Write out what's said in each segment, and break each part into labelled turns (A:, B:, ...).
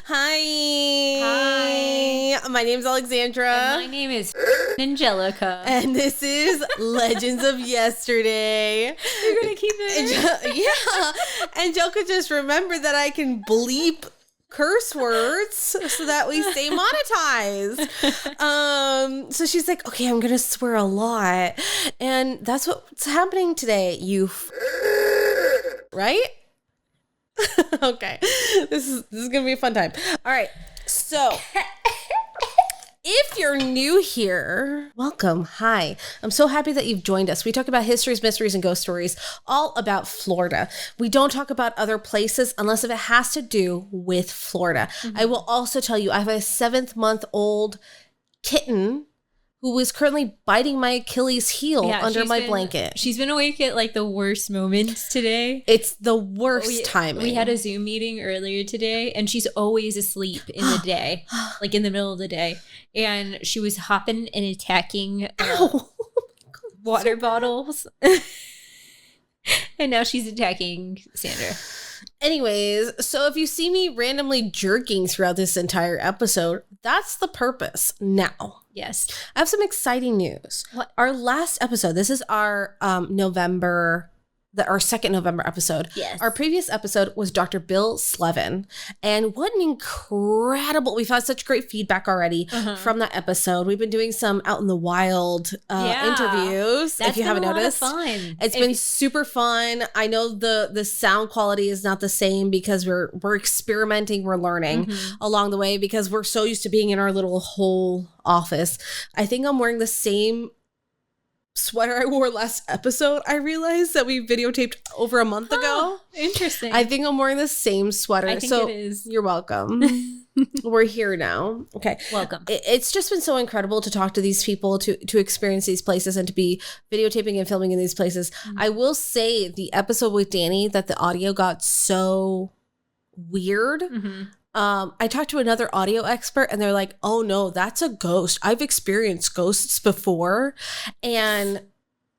A: Hi. My name's Alexandra.
B: And my name is Angelica.
A: And this is Legends of Yesterday.
B: You're going to keep it?
A: Yeah. Angelica just remembered that I can bleep curse words so that we stay monetized. So she's like, okay, I'm gonna swear a lot, and that's what's happening today. Right? Okay, this is gonna be a fun time. All right, so if you're new here, welcome. Hi. I'm so happy that you've joined us. We talk about histories, mysteries, and ghost stories, all about Florida. We don't talk about other places unless if it has to do with Florida. Mm-hmm. I will also tell you, I have a 7-month-old kitten who is currently biting my Achilles heel under my blanket.
B: She's been awake at like the worst moments today.
A: It's the worst timing.
B: We had a Zoom meeting earlier today, and she's always asleep in the day, like in the middle of the day. And she was hopping and attacking water bottles. And now she's attacking Sandra.
A: Anyways, so if you see me randomly jerking throughout this entire episode, that's the purpose now.
B: Yes.
A: I have some exciting news.
B: What?
A: Our last episode, this is our our second November episode.
B: Yes.
A: Our previous episode was Dr. Bill Slevin. And what an incredible, we've had such great feedback already from that episode. We've been doing some out in the wild interviews.
B: That's
A: if you haven't noticed.
B: Fun.
A: It's been super fun. I know the sound quality is not the same because we're experimenting, we're learning along the way because we're so used to being in our little hole office. I think I'm wearing the same sweater I wore last episode. I realized that we videotaped over a month ago.
B: Interesting.
A: I think I'm wearing the same sweater.
B: I think it is.
A: You're welcome. We're here now. Okay.
B: Welcome.
A: It's just been so incredible to talk to these people, to experience these places, and to be videotaping and filming in these places. Mm-hmm. I will say the episode with Danny, that the audio got so weird. Mm-hmm. I talked to another audio expert and they're like, oh no, that's a ghost. I've experienced ghosts before, and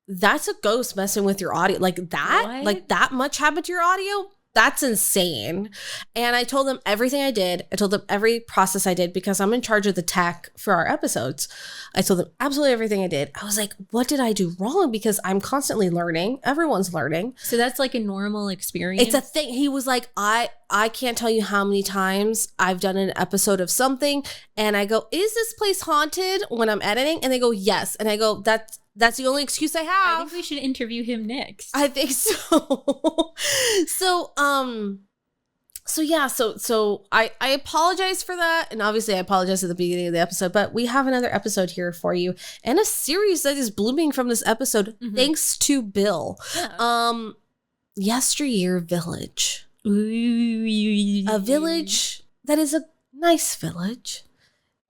A: that's a ghost messing with your audio. Like that much happened to your audio? That's insane. And I told them everything I did. I told them every process I did because I'm in charge of the tech for our episodes. I told them absolutely everything I did. I was like, what did I do wrong? Because I'm constantly learning. Everyone's learning.
B: So that's like a normal experience?
A: It's a thing. He was like, I can't tell you how many times I've done an episode of something and I go, is this place haunted when I'm editing? And they go, yes. And I go, that's the only excuse I have.
B: I think we should interview him next.
A: I think so. So I apologize for that. And obviously I apologize at the beginning of the episode, but we have another episode here for you and a series that is blooming from this episode. Thanks to Bill. Yeah. Yesteryear Village. A village that is a nice village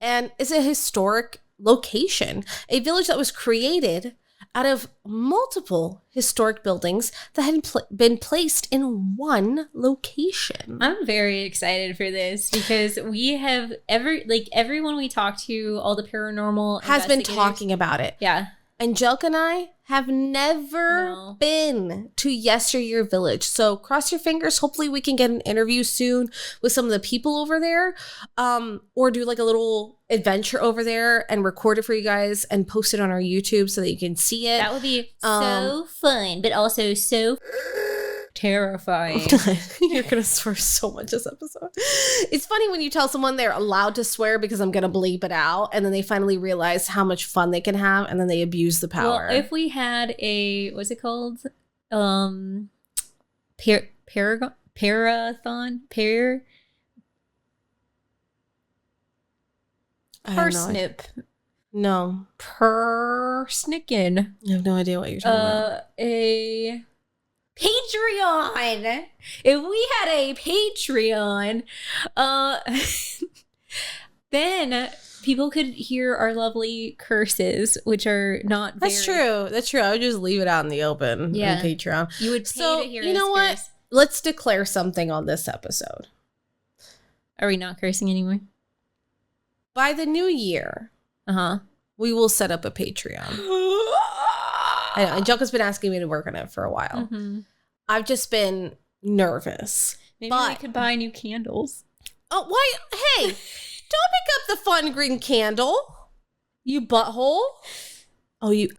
A: and is a historic location, a village that was created out of multiple historic buildings that had been placed in one location.
B: I'm very excited for this because we have everyone we talk to, all the paranormal
A: has been talking about it.
B: Yeah.
A: Angelica and I have never been to Yesteryear Village. So cross your fingers. Hopefully we can get an interview soon with some of the people over there, or do like a little adventure over there and record it for you guys and post it on our YouTube so that you can see it.
B: That would be so fun, but also so terrifying.
A: You're gonna swear so much this episode. It's funny when you tell someone they're allowed to swear because I'm gonna bleep it out, and then they finally realize how much fun they can have, and then they abuse the power.
B: Well, if we had a what's it called, parsnip.
A: No.
B: Persnicken.
A: I have no idea what you're talking about.
B: A Patreon. If we had a Patreon, then people could hear our lovely curses, which are not
A: That's true. I would just leave it out in the open on Patreon.
B: You would pay to hear us
A: what?
B: curse.
A: Let's declare something on this episode.
B: Are we not cursing anymore?
A: By the new year, we will set up a Patreon. I know, Angelica's been asking me to work on it for a while. Mm-hmm. I've just been nervous.
B: Maybe we could buy new candles.
A: Oh, why? Hey, don't pick up the fun green candle, you butthole. Oh, you.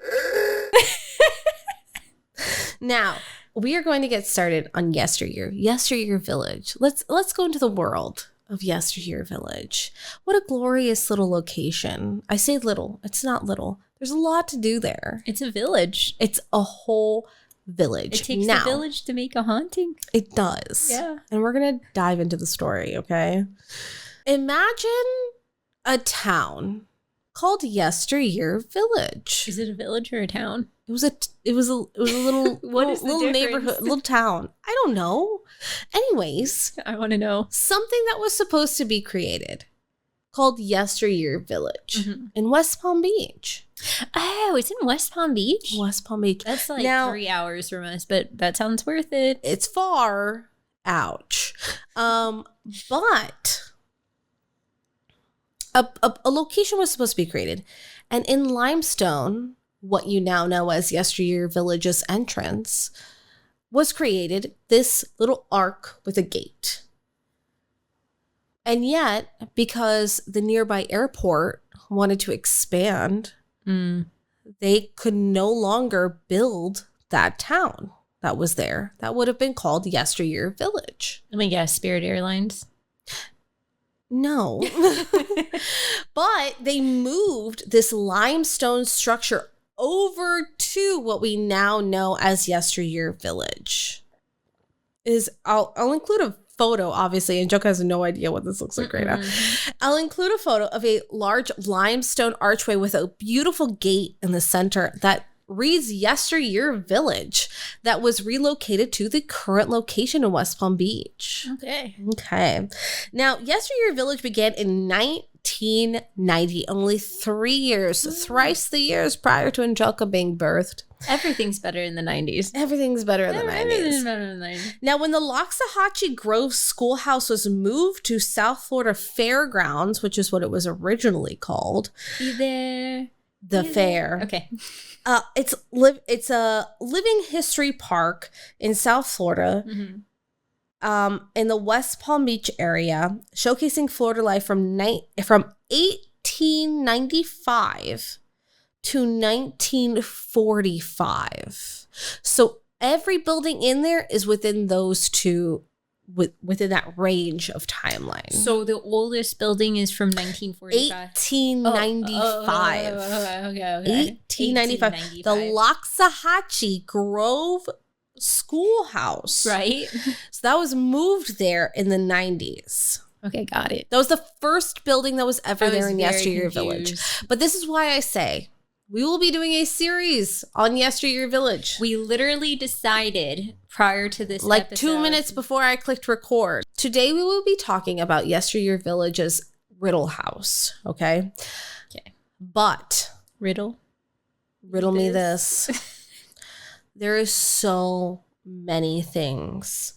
A: Now, we are going to get started on Yesteryear Village. Let's go into the world of Yesteryear Village. What a glorious little location. I say little. It's not little. There's a lot to do there.
B: It's a village.
A: It's a whole village.
B: It takes a village to make a haunting.
A: It does.
B: Yeah.
A: And we're going to dive into the story, okay? Imagine a town called Yesteryear Village.
B: Is it a village or a town?
A: It was a little
B: What is the
A: little
B: difference?
A: neighborhood, little town. I don't know. Anyways,
B: I want to know.
A: something that was supposed to be created called Yesteryear Village in West Palm Beach.
B: Oh, it's in West Palm Beach?
A: West Palm Beach.
B: That's like
A: Now-
B: 3 hours from us, but that sounds worth it.
A: It's far. Ouch. But a location was supposed to be created. And in limestone, what you now know as Yesteryear Village's entrance, was created this little arc with a gate. And yet, because the nearby airport wanted to expand, they could no longer build that town that was there. That would have been called Yesteryear Village.
B: Let me guess, Spirit Airlines.
A: No. But they moved this limestone structure over to what we now know as Yesteryear Village. I'll include a photo, obviously, and Joke has no idea what this looks like right now. I'll include a photo of a large limestone archway with a beautiful gate in the center that reads Yesteryear Village that was relocated to the current location in West Palm Beach.
B: Okay.
A: Okay. Now, Yesteryear Village began in 1990, only 3 years, thrice the years prior to Angelica being birthed.
B: Everything's better in the 90s.
A: Everything's better in the 90s.
B: Everything's better in the 90s.
A: Now, when the Loxahatchee Grove Schoolhouse was moved to South Florida Fairgrounds, which is what it was originally called,
B: Be there.
A: the fair.
B: Okay.
A: It's a living history park in South Florida, in the West Palm Beach area, showcasing Florida life from 1895 to 1945. So every building in there is within those two, within that range of timeline.
B: So the oldest building is from 1945.
A: 1895.
B: Okay.
A: 1895. The Loxahatchee Grove Schoolhouse.
B: Right?
A: So that was moved there in the 90s.
B: Okay, got it.
A: That was the first building that was ever
B: I
A: there
B: was
A: in
B: very
A: Yesteryear
B: confused.
A: Village. But this is why I say we will be doing a series on Yesteryear Village.
B: We literally decided prior to this
A: Like
B: episode,
A: 2 minutes before I clicked record. Today we will be talking about Yesteryear Village's Riddle House. Okay?
B: Okay.
A: But
B: Riddle
A: me this. There is so many things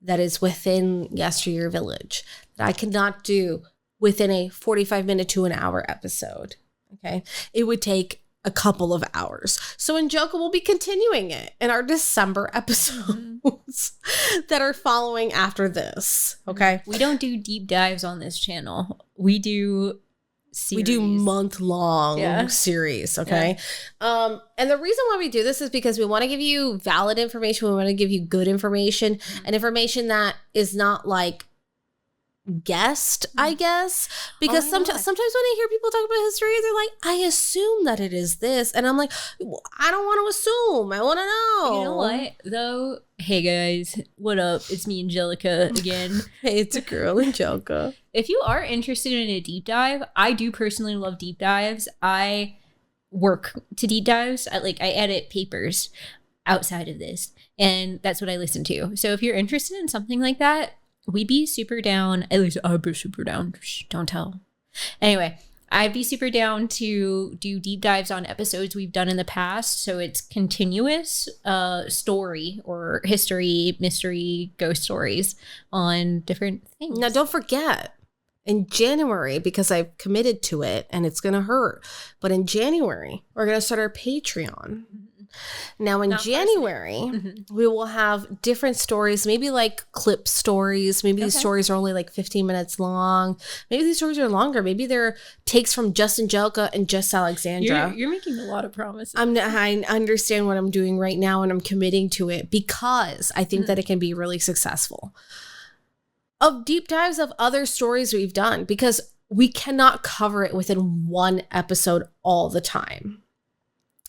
A: that is within Yesteryear Village that I cannot do within a 45-minute to an hour episode. Okay? It would take a couple of hours. So Angelica will be continuing it in our December episodes that are following after this. Okay?
B: We don't do deep dives on this channel. We do series.
A: We do month-long series, okay? And the reason why we do this is because we want to give you valid information. We want to give you good information and information that is not like guessed, I guess. Because sometimes when I hear people talk about history, they're like, I assume that it is this. And I'm like, I don't want to assume. I want to know.
B: You know what, though? Hey, guys. What up? It's me, Angelica, again.
A: Hey, it's a girl, Angelica.
B: If you are interested in a deep dive, I do personally love deep dives. I work to deep dives. I edit papers outside of this, and that's what I listen to. So if you're interested in something like that, we'd be super down. At least I'd be super down. Shh, don't tell. Anyway, I'd be super down to do deep dives on episodes we've done in the past. So it's continuous story or history, mystery, ghost stories on different things.
A: Now, don't forget, in January, because I've committed to it and it's going to hurt, but in January, we're going to start our Patreon. Now in
B: Not
A: January, we will have different stories, maybe like clip stories. Maybe these stories are only like 15 minutes long. Maybe these stories are longer. Maybe they're takes from just Angelica and just Alexandra.
B: You're making a lot of promises.
A: I understand what I'm doing right now, and I'm committing to it because I think that it can be really successful. Of deep dives of other stories we've done, because we cannot cover it within one episode all the time.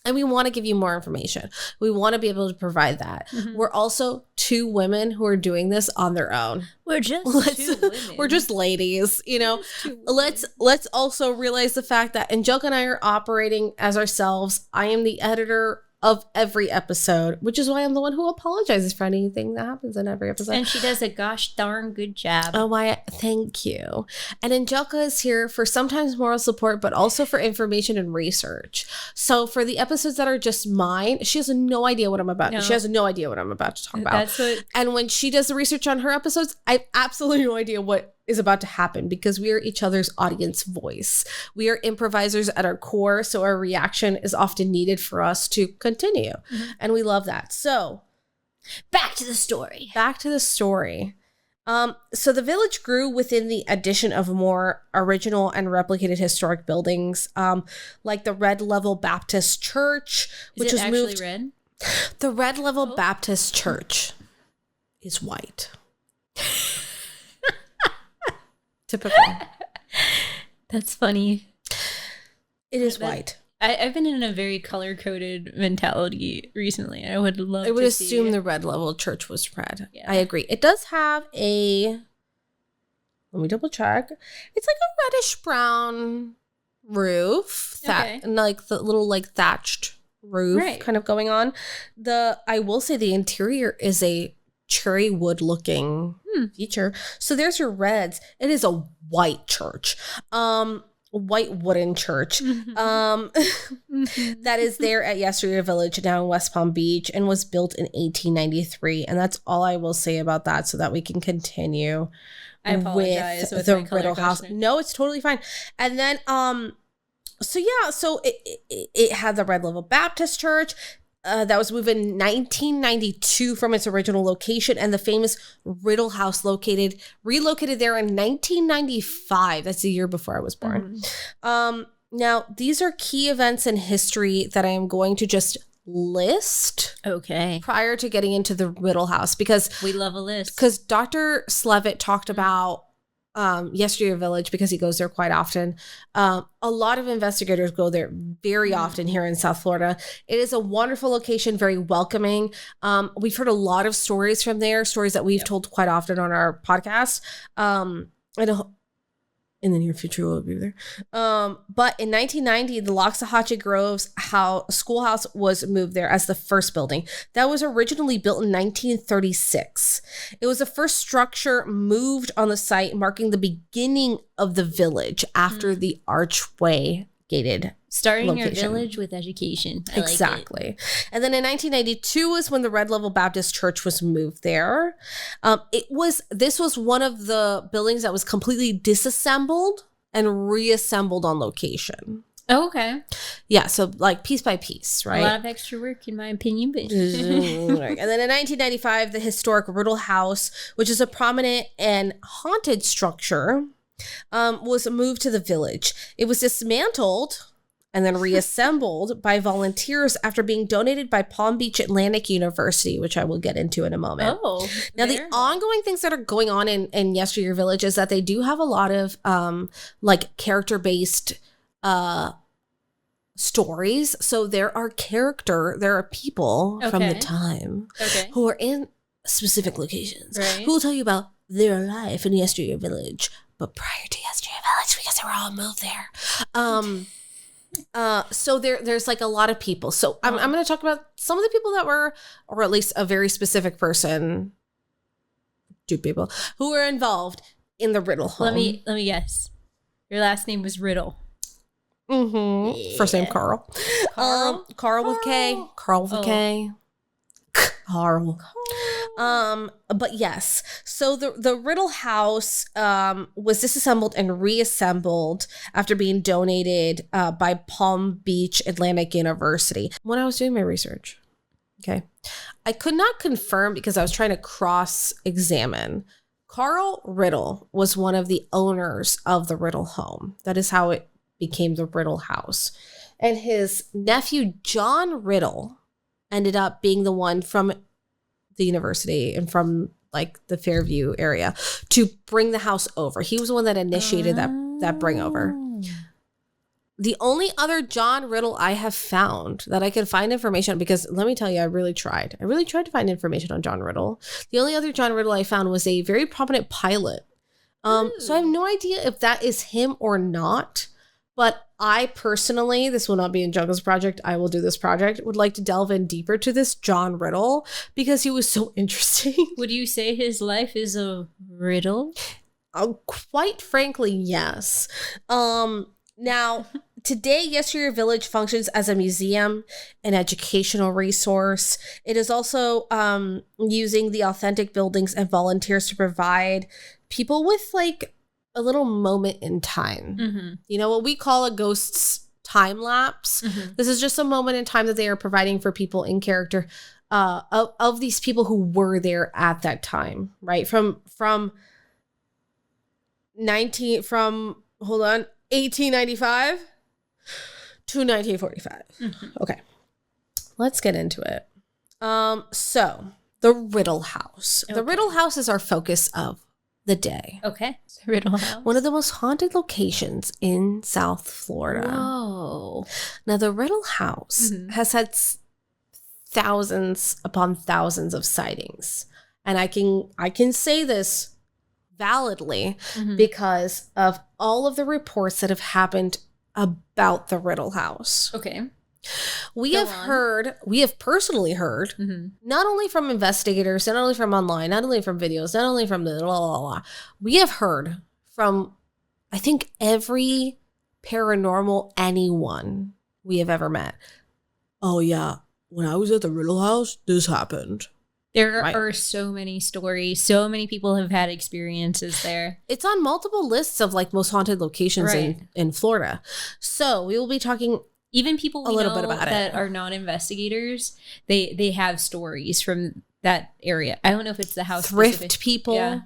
A: And we want to give you more information. We want to be able to provide that. We're also two women who are doing this on their own.
B: We're just two women.
A: We're just ladies, you know. Let's also realize the fact that Angelica and I are operating as ourselves. I am the editor of every episode, which is why I'm the one who apologizes for anything that happens in every episode.
B: And she does a gosh darn good job.
A: Oh, why? Thank you. And Angelica is here for sometimes moral support, but also for information and research. So for the episodes that are just mine, she has no idea what I'm about. No. She has no idea what I'm about to talk about. And when she does the research on her episodes, I have absolutely no idea what is about to happen because we are each other's audience voice. We are improvisers at our core, so our reaction is often needed for us to continue. And we love that. So
B: back to the story.
A: So the village grew within the addition of more original and replicated historic buildings, like the Red Level Baptist Church, which was moved.
B: Red?
A: The Red Level Baptist Church is white. Typical.
B: That's funny.
A: It is white.
B: I've been in a very color-coded mentality recently. I would
A: assume the Red Level Church was red. Yeah. I agree. It does have let me double check. It's like a reddish brown roof and like the little like thatched roof kind of going on. I will say the interior is a cherry wood looking feature. So there's your reds. It is a white church. White wooden church that is there at Yesteryear Village now in West Palm Beach and was built in 1893. And that's all I will say about that so that we can continue.
B: I apologize with
A: the Riddle House. No, it's totally fine. And then so it had the Red Level Baptist Church. That was moved in 1992 from its original location, and the famous Riddle House relocated there in 1995. That's the year before I was born. Now, these are key events in history that I am going to just list.
B: Okay.
A: Prior to getting into the Riddle House, because
B: we love a list.
A: Because Dr. Slevitt talked about Yesteryear Village because he goes there quite often. A lot of investigators go there very often here in South Florida. It is a wonderful location, very welcoming. We've heard a lot of stories from there, stories that we've told quite often on our podcast. In the near future, we'll be there. But in 1990, the Loxahatchee Groves schoolhouse was moved there as the first building. That was originally built in 1936. It was the first structure moved on the site, marking the beginning of the village after the archway gated
B: starting
A: location.
B: Your village with education.
A: Exactly. Like it. And then in 1992 was when the Red Level Baptist Church was moved there. This was one of the buildings that was completely disassembled and reassembled on location.
B: Oh, okay.
A: Yeah, so like piece by piece, right?
B: A lot of extra work in my opinion. But
A: And then in 1995, the historic Riddle House, which is a prominent and haunted structure, was moved to the village. It was dismantled and then reassembled by volunteers after being donated by Palm Beach Atlantic University, which I will get into in a moment.
B: Oh,
A: now the ongoing things that are going on in Yesteryear Village is that they do have a lot of like character-based stories. So there are people from the time who are in specific locations who will tell you about their life in Yesteryear Village, but prior to Yesteryear Village, because they were all moved there. So there's like a lot of people. So I'm going to talk about some of the people that were, or at least a very specific person, two people who were involved in the Riddle home.
B: Let me guess. Your last name was Riddle.
A: Mm-hmm. Yeah. First name Carl. Carl with K. Carl with K. Carl. But yes, so the Riddle House was disassembled and reassembled after being donated by Palm Beach Atlantic University. When I was doing my research, okay, I could not confirm because I was trying to cross-examine. Carl Riddle was one of the owners of the Riddle home. That is how it became the Riddle House. And his nephew, John Riddle, ended up being the one from the university and from like the Fairview area to bring the house over. He was the one that initiated that bring over. The only other John Riddle I have found that I can find information on, because let me tell you, I really tried to find information on John Riddle. The only other John Riddle I found was a very prominent pilot. So I have no idea if that is him or not. But I personally, this will not be in Jungle's project, I will do this project, would like to delve in deeper to this John Riddle because he was so interesting.
B: Would you say his life is a riddle?
A: Quite frankly, yes. Now, today, Yesteryear Village functions as a museum and educational resource. It is also using the authentic buildings and volunteers to provide people with like a little moment in time. Mm-hmm. You know, what we call a ghost's time lapse. Mm-hmm. This is just a moment in time that they are providing for people in character of these people who were there at that time, right? From 1895 to 1945. Mm-hmm. Okay. Let's get into it. So the Riddle House. Okay. The Riddle House is our focus of the day.
B: Okay. Riddle House.
A: One of the most haunted locations in South Florida.
B: Whoa.
A: Now, the Riddle House has had thousands upon thousands of sightings. And I can say this validly because of all of the reports that have happened about the Riddle House.
B: Okay.
A: We have personally heard, not only from investigators, not only from online, not only from videos, not only from the blah, blah, blah. We have heard from, I think, every paranormal anyone we have ever met. Oh, yeah. When I was at the Riddle House, this happened.
B: There are so many stories. So many people have had experiences there.
A: It's on multiple lists of like most haunted locations in Florida. So we will be talking
B: even people we
A: a little
B: know
A: bit about
B: that
A: it.
B: Are not investigators. They have stories from that area. I don't know if it's the house
A: thrift people,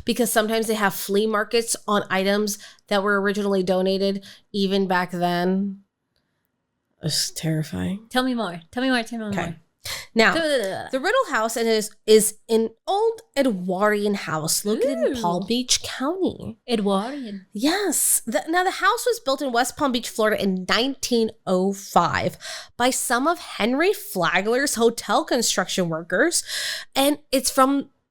A: because sometimes they have flea markets on items that were originally donated even back then. It's terrifying.
B: Tell me more. More.
A: Now, the Riddle House is an old Edwardian house located in Palm Beach County.
B: Edwardian?
A: Yes. Now, the house was built in West Palm Beach, Florida in 1905 by some of Henry Flagler's hotel construction workers. And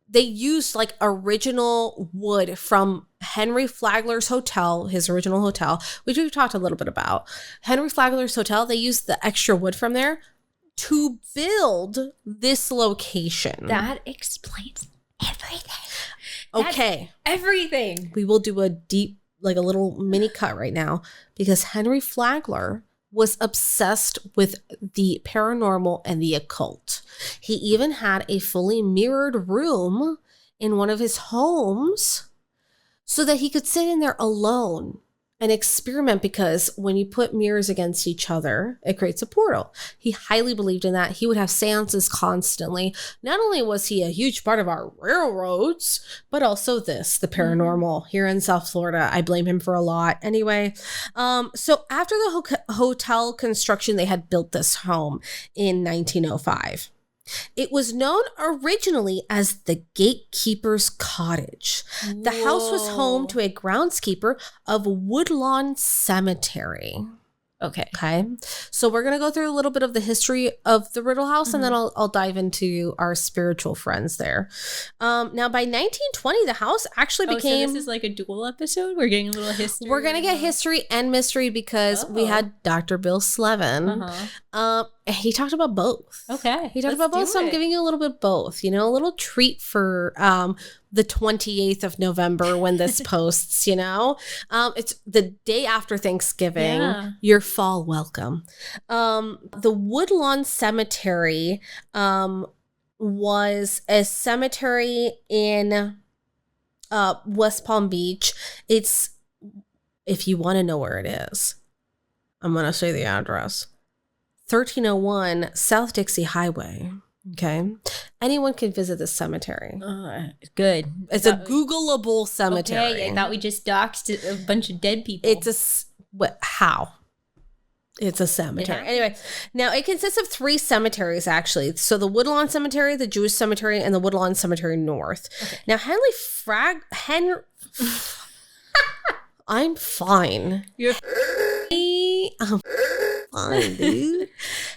A: they used like original wood from Henry Flagler's hotel, his original hotel, which we've talked a little bit about. Henry Flagler's hotel, they used the extra wood from there to build this location.
B: That explains everything.
A: Okay.
B: Everything.
A: We will do a deep, like a little mini cut right now, because Henry Flagler was obsessed with the paranormal and the occult. He even had a fully mirrored room in one of his homes so that he could sit in there alone and experiment, because when you put mirrors against each other, it creates a portal. He highly believed in that. He would have seances constantly. Not only was he a huge part of our railroads, but also the paranormal here in South Florida. I blame him for a lot. Anyway, so after the hotel construction, they had built this home in 1905. It was known originally as the Gatekeeper's Cottage.
B: Whoa.
A: The house was home to a groundskeeper of Woodlawn Cemetery. Okay. So we're going to go through a little bit of the history of the Riddle House, and then I'll dive into our spiritual friends there. Now, by 1920, the house actually became...
B: So this is like a dual episode? We're getting a little history?
A: We're going to get history and mystery because we had Dr. Bill Slevin. He talked about both.
B: Okay.
A: He talked about both, so I'm giving you a little bit of both. You know, a little treat for the 28th of November when this posts, you know. It's the day after Thanksgiving. Yeah. Your fall welcome. The Woodlawn Cemetery was a cemetery in West Palm Beach. It's, if you want to know where it is, I'm going to say the address. 1301 South Dixie Highway. Okay. Anyone can visit this cemetery.
B: Good.
A: It's a Googleable cemetery.
B: Okay, I thought we just doxed a bunch of dead people.
A: How? It's a cemetery. Anyway, now it consists of 3 cemeteries, actually. So the Woodlawn Cemetery, the Jewish Cemetery, and the Woodlawn Cemetery North. Okay. Now, I'm fine. I'm fine, dude.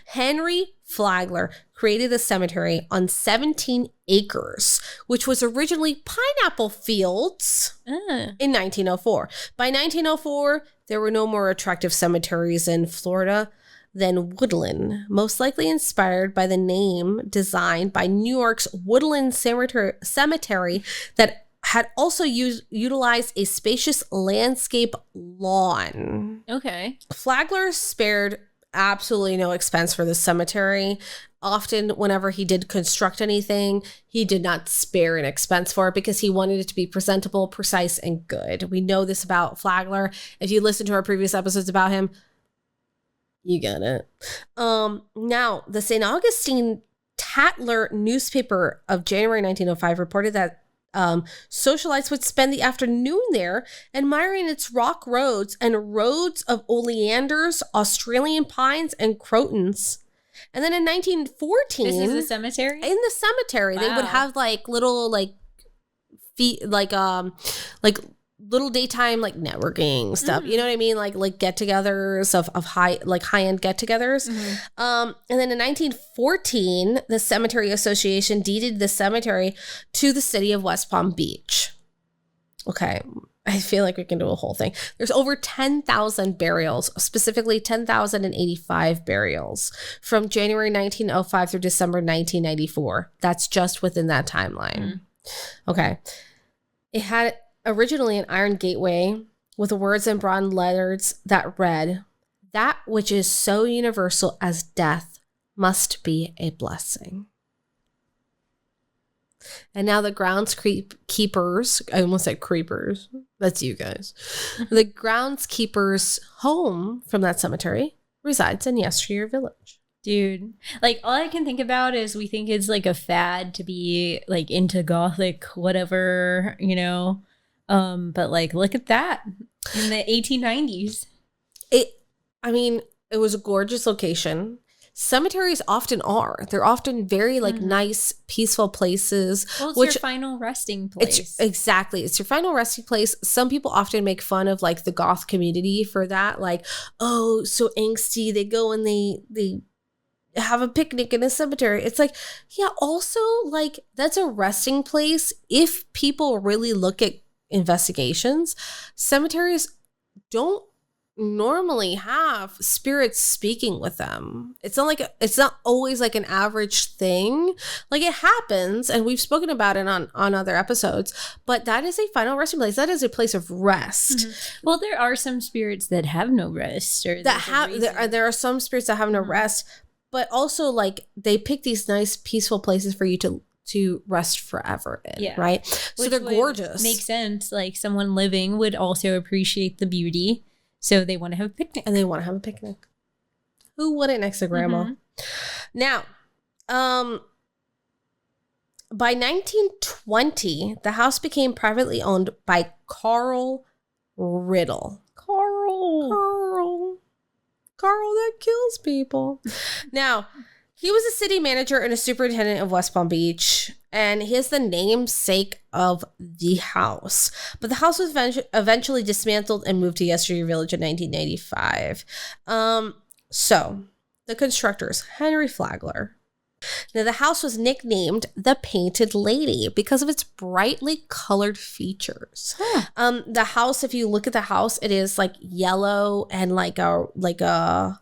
A: Henry Flagler created the cemetery on 17 acres, which was originally pineapple fields in 1904. By 1904, there were no more attractive cemeteries in Florida than Woodland, most likely inspired by the name designed by New York's Woodland Cemetery that had also utilized a spacious landscape lawn.
B: Okay.
A: Flagler spared absolutely no expense for the cemetery. Often, whenever he did construct anything, he did not spare an expense for it because he wanted it to be presentable, precise, and good. We know this about Flagler. If you listen to our previous episodes about him, you get it. Now, the St. Augustine Tatler newspaper of January 1905 reported that socialites would spend the afternoon there admiring its rock roads and roads of oleanders, Australian pines, and crotons. And then in 1914,
B: this is a cemetery.
A: In the cemetery, they would have like little little daytime like networking stuff. You know what I mean? Like get-togethers of high-end get-togethers. And then in 1914, the Cemetery Association deeded the cemetery to the city of West Palm Beach. Okay. I feel like we can do a whole thing. There's over 10,000 burials, specifically 10,085 burials from January 1905 through December 1994. That's just within that timeline. Okay. It had originally an iron gateway with words in bronze letters that read, "That which is so universal as death must be a blessing." And now the groundskeepers, I almost said creepers. That's you guys. The groundskeeper's home from that cemetery resides in Yesteryear Village.
B: Dude, like all I can think about is we think it's like a fad to be like into gothic, whatever, you know. But like, look at that in the 1890s.
A: It was a gorgeous location. Cemeteries often are. They're often very like nice, peaceful places.
B: Well, it's your final resting place.
A: It's your final resting place. Some people often make fun of like the goth community for that. Like, oh, so angsty. They go and they have a picnic in a cemetery. It's like, yeah, also like that's a resting place. If people really look at investigations, cemeteries don't normally have spirits speaking with them. It's not always like an average thing. Like it happens, and we've spoken about it on other episodes, but that is a final resting place. That is a place of rest.
B: Well, there are some spirits that have no rest, or
A: there are some spirits that have no rest, but also like they pick these nice peaceful places for you to rest forever in, right? So they're gorgeous.
B: Makes sense. Like someone living would also appreciate the beauty. So they want to have a picnic.
A: And they want to have a picnic. Who wouldn't next to grandma? Now, by 1920, the house became privately owned by Carl Riddle. Carl, that kills people. Now, he was a city manager and a superintendent of West Palm Beach, and he is the namesake of the house. But the house was eventually dismantled and moved to Yesteryear Village in 1995. So, the constructors, Henry Flagler. Now, the house was nicknamed the Painted Lady because of its brightly colored features. The house, if you look at the house, it is like yellow and like a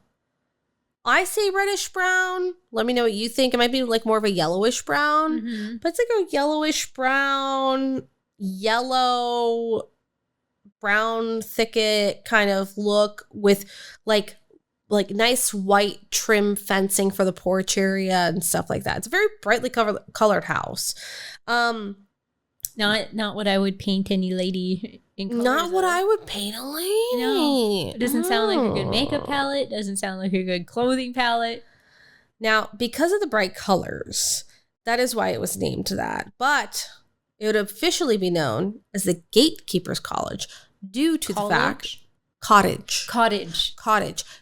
A: I say reddish brown. Let me know what you think. It might be like more of a yellowish brown, but it's like a yellowish brown, yellow, brown thicket kind of look with like like nice white trim fencing for the porch area and stuff like that. It's a very brightly colored house.
B: Not what I would paint any lady in colors.
A: Not what I would paint a lady.
B: No, it doesn't sound like a good makeup palette. Doesn't sound like a good clothing palette.
A: Now, because of the bright colors, that is why it was named that. But it would officially be known as the Gatekeepers College due to the fact... Cottage.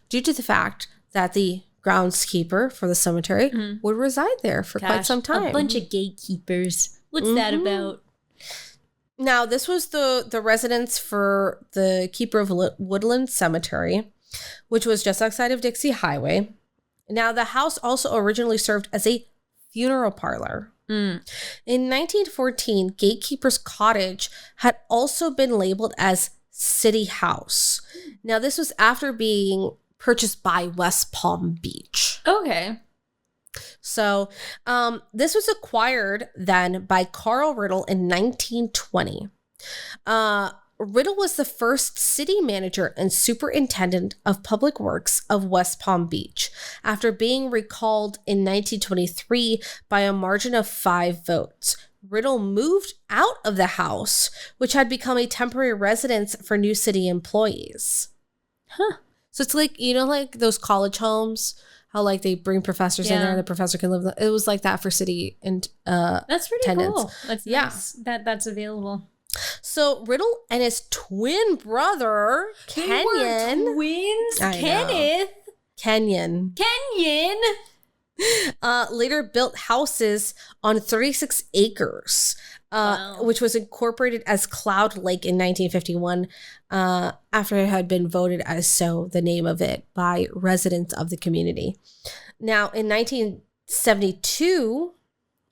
A: Due to the fact that the groundskeeper for the cemetery would reside there for quite some time.
B: A bunch of gatekeepers. What's that about?
A: Now, this was the residence for the keeper of Woodland Cemetery, which was just outside of Dixie Highway. Now, the house also originally served as a funeral parlor. In 1914, Gatekeepers Cottage had also been labeled as City House. Now, this was after being purchased by West Palm Beach.
B: Okay.
A: So, this was acquired then by Carl Riddle in 1920. Riddle was the first city manager and superintendent of public works of West Palm Beach after being recalled in 1923 by a margin of 5 votes. Riddle moved out of the house, which had become a temporary residence for new city employees. So it's like, you know, like those college homes, how like they bring professors in there and the professor can live. It was like that for city and
B: that's pretty
A: tenants.
B: Cool. That's nice that's available.
A: So Riddle and his twin brother, Kenyon.
B: Twins? Kenneth?
A: Kenyon. Later built houses on 36 acres, which was incorporated as Cloud Lake in 1951 after it had been voted as so, the name of it, by residents of the community. Now, in 1972,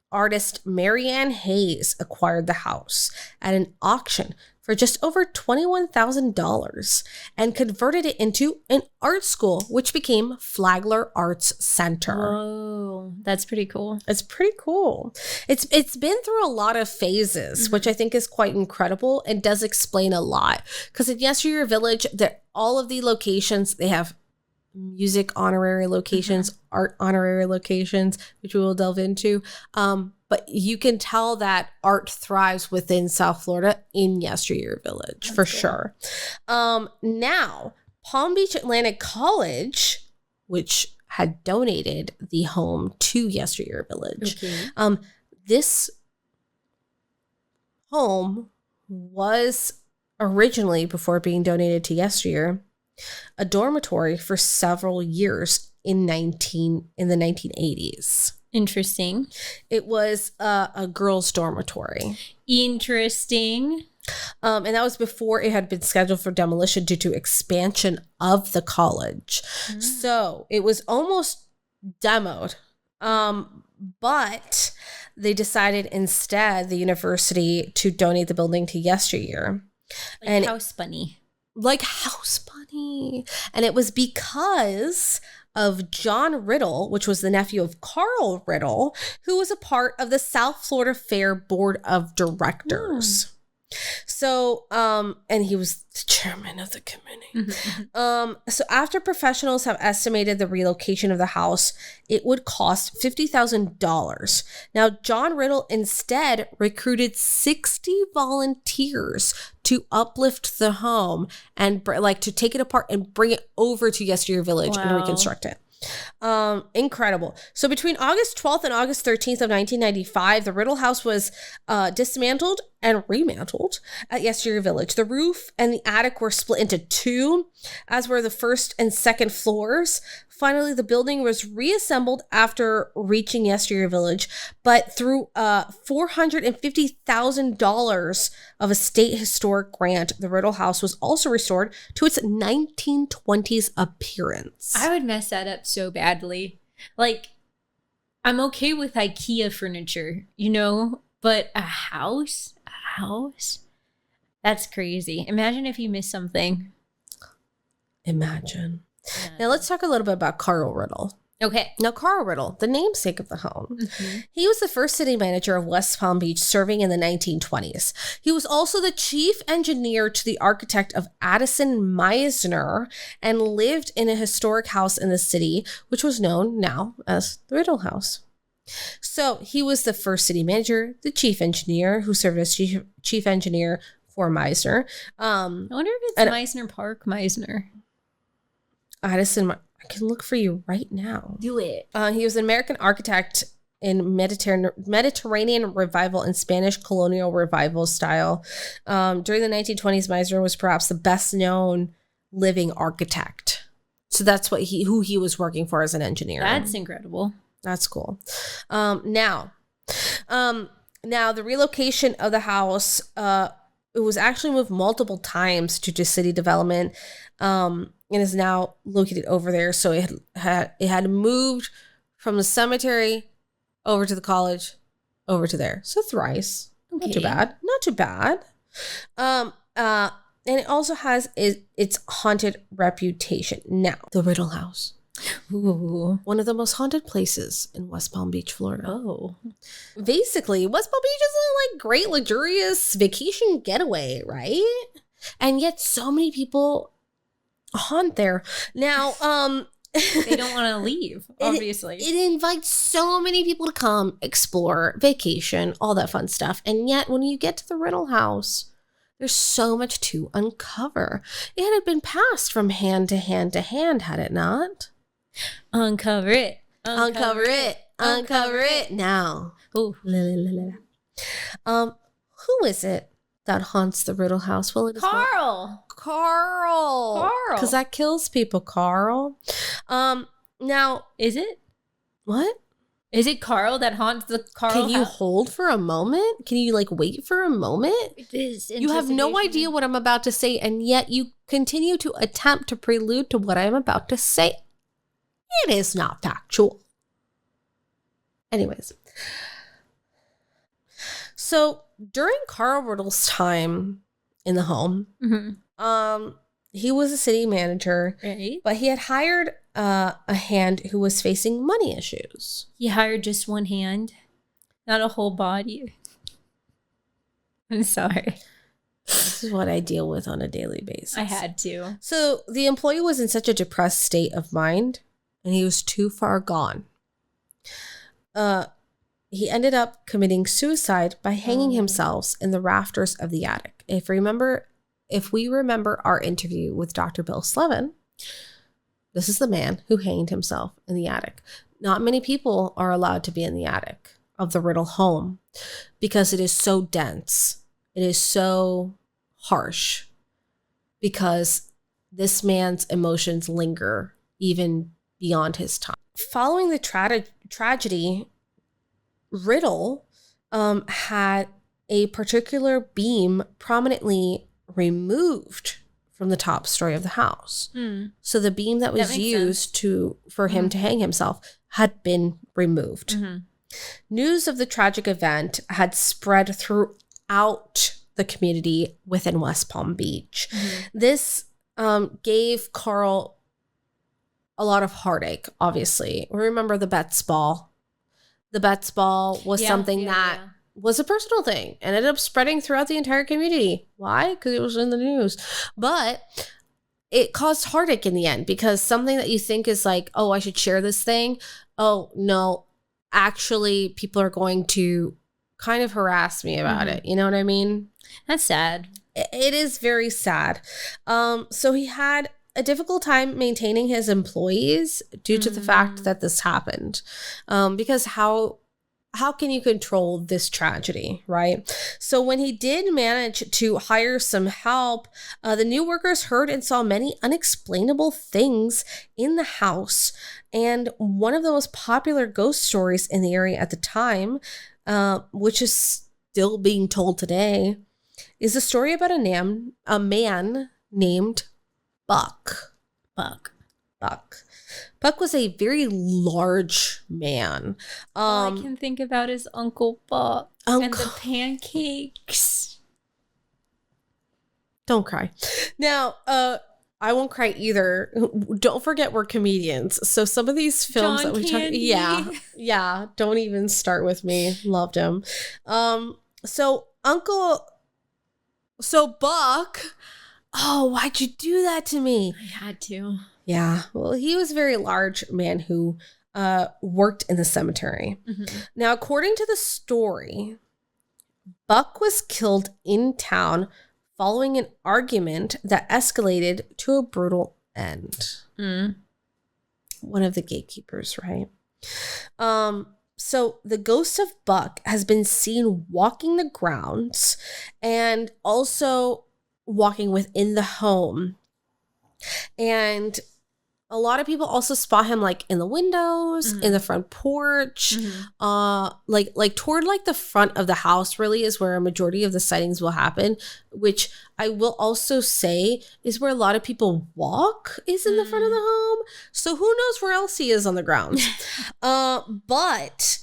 A: artist Marianne Hayes acquired the house at an auction for just over $21,000 and converted it into an art school, which became Flagler Arts Center.
B: Whoa, that's pretty cool.
A: It's pretty cool. It's been through a lot of phases, which I think is quite incredible and does explain a lot. Because in Yesteryear Village, all of the locations, they have music honorary locations, art honorary locations, which we will delve into. But you can tell that art thrives within South Florida in Yesteryear Village. That's for sure. Now, Palm Beach Atlantic College, which had donated the home to Yesteryear Village. This home was originally, before being donated to Yesteryear, a dormitory for several years in the 1980s.
B: Interesting.
A: It was a girls' dormitory.
B: Interesting.
A: And that was before it had been scheduled for demolition due to expansion of the college. So it was almost demoed. But they decided instead, the university, to donate the building to Yesteryear.
B: Like House Bunny.
A: Like House Bunny. And it was because of John Riddle, which was the nephew of Carl Riddle, who was a part of the South Florida Fair Board of Directors. So, and he was the chairman of the committee. So after professionals have estimated the relocation of the house, it would cost $50,000. Now, John Riddle instead recruited 60 volunteers to uplift the home and to take it apart and bring it over to Yesteryear Village and reconstruct it. Incredible. So between August 12th and August 13th of 1995, the Riddle House was dismantled and remantled at Yesteryear Village. The roof and the attic were split into 2, as were the first and second floors. Finally, the building was reassembled after reaching Yesteryear Village, but through $450,000 of a state historic grant, the Riddle House was also restored to its 1920s appearance.
B: I would mess that up so badly. Like, I'm okay with IKEA furniture, but a house? That's crazy. Imagine if you missed something.
A: Imagine. Now let's talk a little bit about Carl Riddle.
B: Okay.
A: Now, Carl Riddle, the namesake of the home, he was the first city manager of West Palm Beach, serving in the 1920s. He was also the chief engineer to the architect of Addison Meisner and lived in a historic house in the city, which was known now as the Riddle House. So he was the first city manager, the chief engineer, who served as chief engineer for Meisner.
B: I wonder if it's Meisner Park, Meisner.
A: Addison, I can look for you right now.
B: Do it.
A: He was an American architect in Mediterranean revival and Spanish colonial revival style. During the 1920s, Meisner was perhaps the best known living architect. So that's who he was working for as an engineer.
B: That's incredible.
A: That's cool. Now the relocation of the house, it was actually moved multiple times due to city development, and is now located over there. So it had moved from the cemetery over to the college, over to there. So thrice. Okay. Not too bad. Not too bad. And it also has its haunted reputation. Now, the Riddle House. Ooh. One of the most haunted places in West Palm Beach, Florida.
B: Oh.
A: Basically, West Palm Beach is a great, luxurious vacation getaway, right? And yet so many people haunt there. Now,
B: they don't want to leave, obviously.
A: It invites so many people to come, explore, vacation, all that fun stuff. And yet, when you get to the Riddle House, there's so much to uncover. It had been passed from hand to hand to hand, had it not?
B: Uncover it.
A: Uncover it. Uncover it now. Ooh. Who is it that haunts the Riddle House? Well, it is
B: Carl.
A: Because that kills people, Carl. Now,
B: is it?
A: What?
B: Is it Carl that haunts the Carl
A: Can you
B: house?
A: hold for a moment? Can you wait for a moment?
B: It is.
A: You have no idea what I'm about to say, and yet you continue to attempt to prelude to what I'm about to say. It is not factual. Anyways. So during Carl Riddle's time in the home, he was a city manager,
B: right?
A: But he had hired a hand who was facing money issues.
B: He hired just one hand, not a whole body. I'm sorry.
A: This is what I deal with on a daily basis.
B: I had to.
A: So the employee was in such a depressed state of mind, and he was too far gone. He ended up committing suicide by hanging himself in the rafters of the attic. If we remember our interview with Dr. Bill Slevin, this is the man who hanged himself in the attic. Not many people are allowed to be in the attic of the Riddle home because it is so dense. It is so harsh because this man's emotions linger even beyond his time. Following the tragedy, Riddle had a particular beam prominently removed from the top story of the house. So the beam that was used for him to hang himself had been removed. News of the tragic event had spread throughout the community within West Palm Beach. This gave Carl a lot of heartache, obviously. Remember the Betts ball. The Betts ball was something that was a personal thing and ended up spreading throughout the entire community. Why? Because it was in the news. But it caused heartache in the end because something that you think is oh, I should share this thing. Oh, no. Actually, people are going to kind of harass me about it. You know what I mean?
B: That's sad.
A: It is very sad. So he had a difficult time maintaining his employees due to the fact that this happened. Because how can you control this tragedy, right? So when he did manage to hire some help, the new workers heard and saw many unexplainable things in the house. And one of the most popular ghost stories in the area at the time, which is still being told today, is a story about a man named Buck. Buck was a very large man.
B: All I can think about is Uncle Buck and the pancakes.
A: Don't cry. Now, I won't cry either. Don't forget we're comedians. So some of these films
B: John
A: that we
B: Candy.
A: talk, yeah. Don't even start with me. Loved him. So Buck. Oh, why'd you do that to me?
B: I had to.
A: Yeah. Well, he was a very large man who worked in the cemetery.
B: Mm-hmm.
A: Now, according to the story, Buck was killed in town following an argument that escalated to a brutal end. One of the gatekeepers, right? So the ghost of Buck has been seen walking the grounds and also walking within the home. And a lot of people also spot him like in the windows, in the front porch, like toward like the front of the house really is where a majority of the sightings will happen, which I will also say is where a lot of people walk is in the front of the home. So who knows where else he is on the grounds. But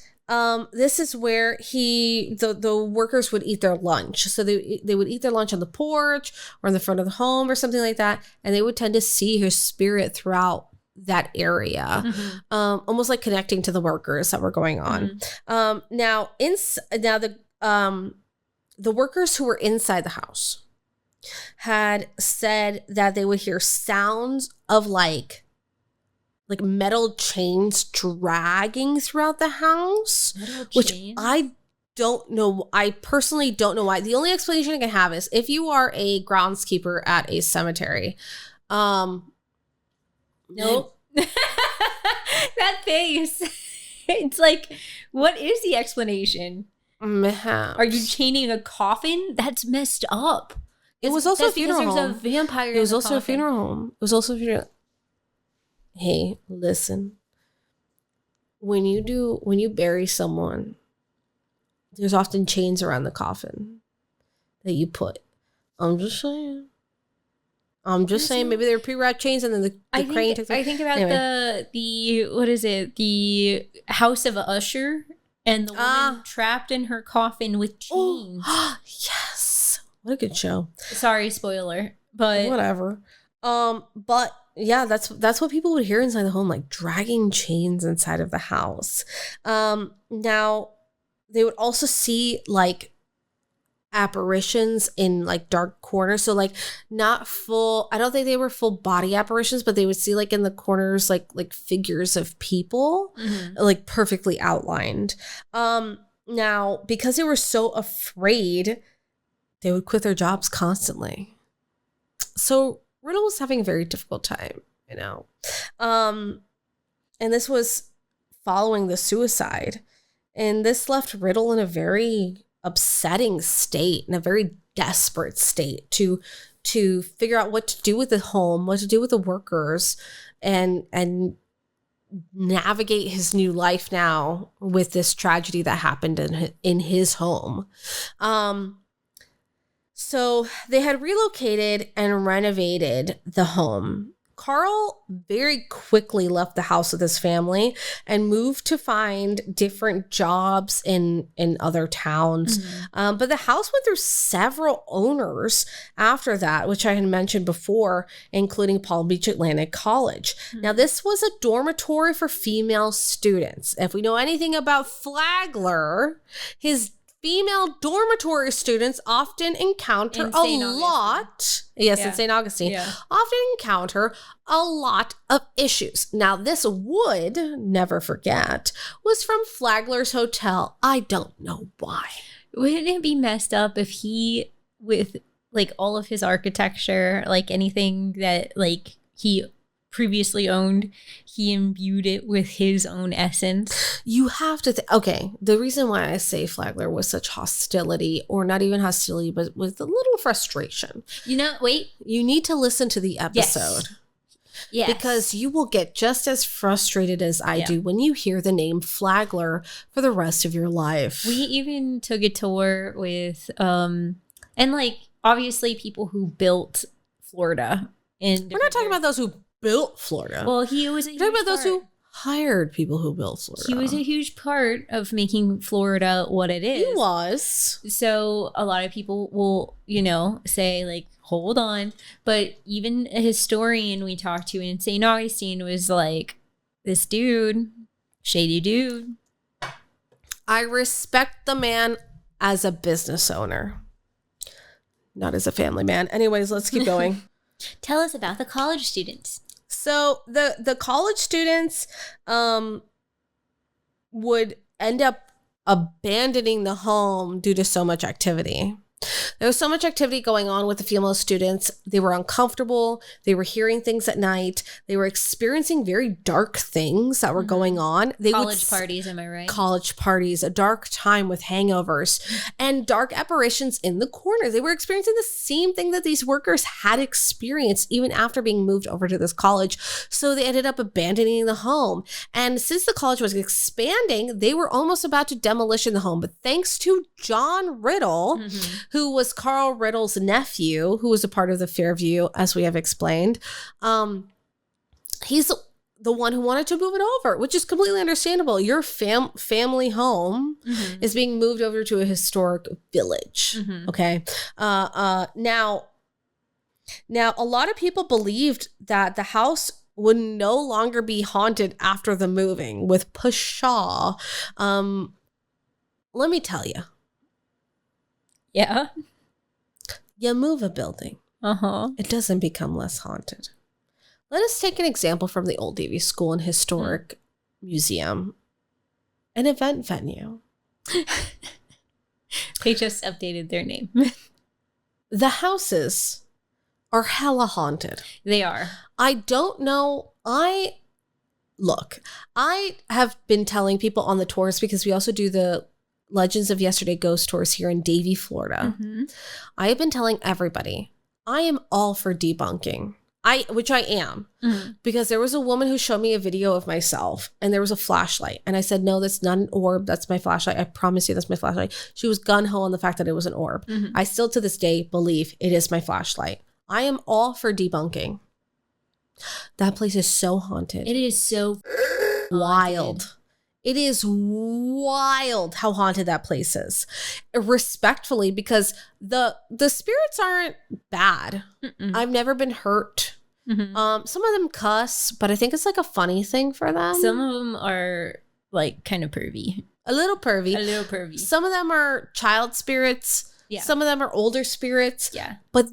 A: this is where the workers would eat their lunch. So they would eat their lunch on the porch or in the front of the home or something like that. And they would tend to see his spirit throughout that area, almost like connecting to the workers that were going on. Now the workers who were inside the house had said that they would hear sounds of like metal chains dragging throughout the house, which I don't know. I personally don't know why. The only explanation I can have is if you are a groundskeeper at a cemetery.
B: Nope. That face. It's like, what is the explanation? Are you chaining a coffin? That's messed up.
A: It was also a funeral home.
B: There's a vampire.
A: It was also a funeral home. It was also a funeral. Hey, listen. When you bury someone, there's often chains around the coffin that you put. I'm just saying. Maybe they were pre-wrapped chains and then the crane took them.
B: I think about the what is it? The House of Usher and the woman trapped in her coffin with chains.
A: Oh, yes. What a good show.
B: Sorry, spoiler. But
A: whatever. But yeah, that's what people would hear inside the home, like dragging chains inside of the house. Now they would also see like apparitions in like dark corners. So like not full, I don't think they were full body apparitions, but they would see like in the corners, like figures of people, like perfectly outlined. Now, because they were so afraid, they would quit their jobs constantly. So Riddle was having a very difficult time, you know. And this was following the suicide. And this left Riddle in a very upsetting state, in a very desperate state to figure out what to do with the home, what to do with the workers, and navigate his new life now with this tragedy that happened in his home. So they had relocated and renovated the home. Carl very quickly left the house with his family and moved to find different jobs in other towns. But the house went through several owners after that, which I had mentioned before, including Palm Beach Atlantic College. Now, this was a dormitory for female students. If we know anything about Flagler, his female dormitory students often encounter a lot. Yes, in St. Augustine. Yeah. Often encounter a lot of issues. Now, this would, never forget, was from Flagler's hotel. I don't know why.
B: Wouldn't it be messed up if he, with like all of his architecture, like anything that like he previously owned, he imbued it with his own essence?
A: You have to okay, the reason why I say Flagler was such hostility, or not even hostility, but with a little frustration,
B: you
A: need to listen to the episode. Yes. Because you will get just as frustrated as I do when you hear the name Flagler for the rest of your life.
B: We even took a tour with and like obviously people who built Florida. And
A: we're not talking about those who built Florida.
B: Well, he was
A: talking about those who hired people who built Florida.
B: He was a huge part of making Florida what it is.
A: He was.
B: So a lot of people will, say like, hold on. But even a historian we talked to in St. Augustine was like, this dude, shady dude.
A: I respect the man as a business owner, not as a family man. Anyways, let's keep going.
B: Tell us about the college students.
A: So the college students would end up abandoning the home due to so much activity. There was so much activity going on with the female students. They were uncomfortable. They were hearing things at night. They were experiencing very dark things that were going on.
B: College parties, am I right?
A: College parties, a dark time with hangovers and dark apparitions in the corner. They were experiencing the same thing that these workers had experienced even after being moved over to this college. So they ended up abandoning the home. And since the college was expanding, they were almost about to demolition the home. But thanks to John Riddle, who was Carl Riddle's nephew, who was a part of the Fairview, as we have explained. He's the one who wanted to move it over, which is completely understandable. Your family home is being moved over to a historic village. Okay. Now, a lot of people believed that the house would no longer be haunted after the moving with Pshaw. Let me tell you.
B: Yeah.
A: You move a building. It doesn't become less haunted. Let us take an example from the Old Navy School and Historic Museum, an event venue.
B: They just updated their name.
A: The houses are hella haunted.
B: They are.
A: I don't know. I have been telling people on the tours, because we also do the Legends of Yesterday ghost tours here in Davie, Florida. I have been telling everybody I am all for debunking. Which I am, because there was a woman who showed me a video of myself and there was a flashlight. And I said, no, that's not an orb. That's my flashlight. I promise you that's my flashlight. She was gun-ho on the fact that it was an orb. I still to this day believe it is my flashlight. I am all for debunking. That place is so haunted.
B: It is so
A: wild.
B: Haunted.
A: It is wild how haunted that place is. Respectfully, because the spirits aren't bad. I've never been hurt. Some of them cuss, but I think it's like a funny thing for them.
B: Some of them are like kind of pervy.
A: A little pervy.
B: A little pervy.
A: Some of them are child spirits.
B: Yeah.
A: Some of them are older spirits.
B: Yeah.
A: But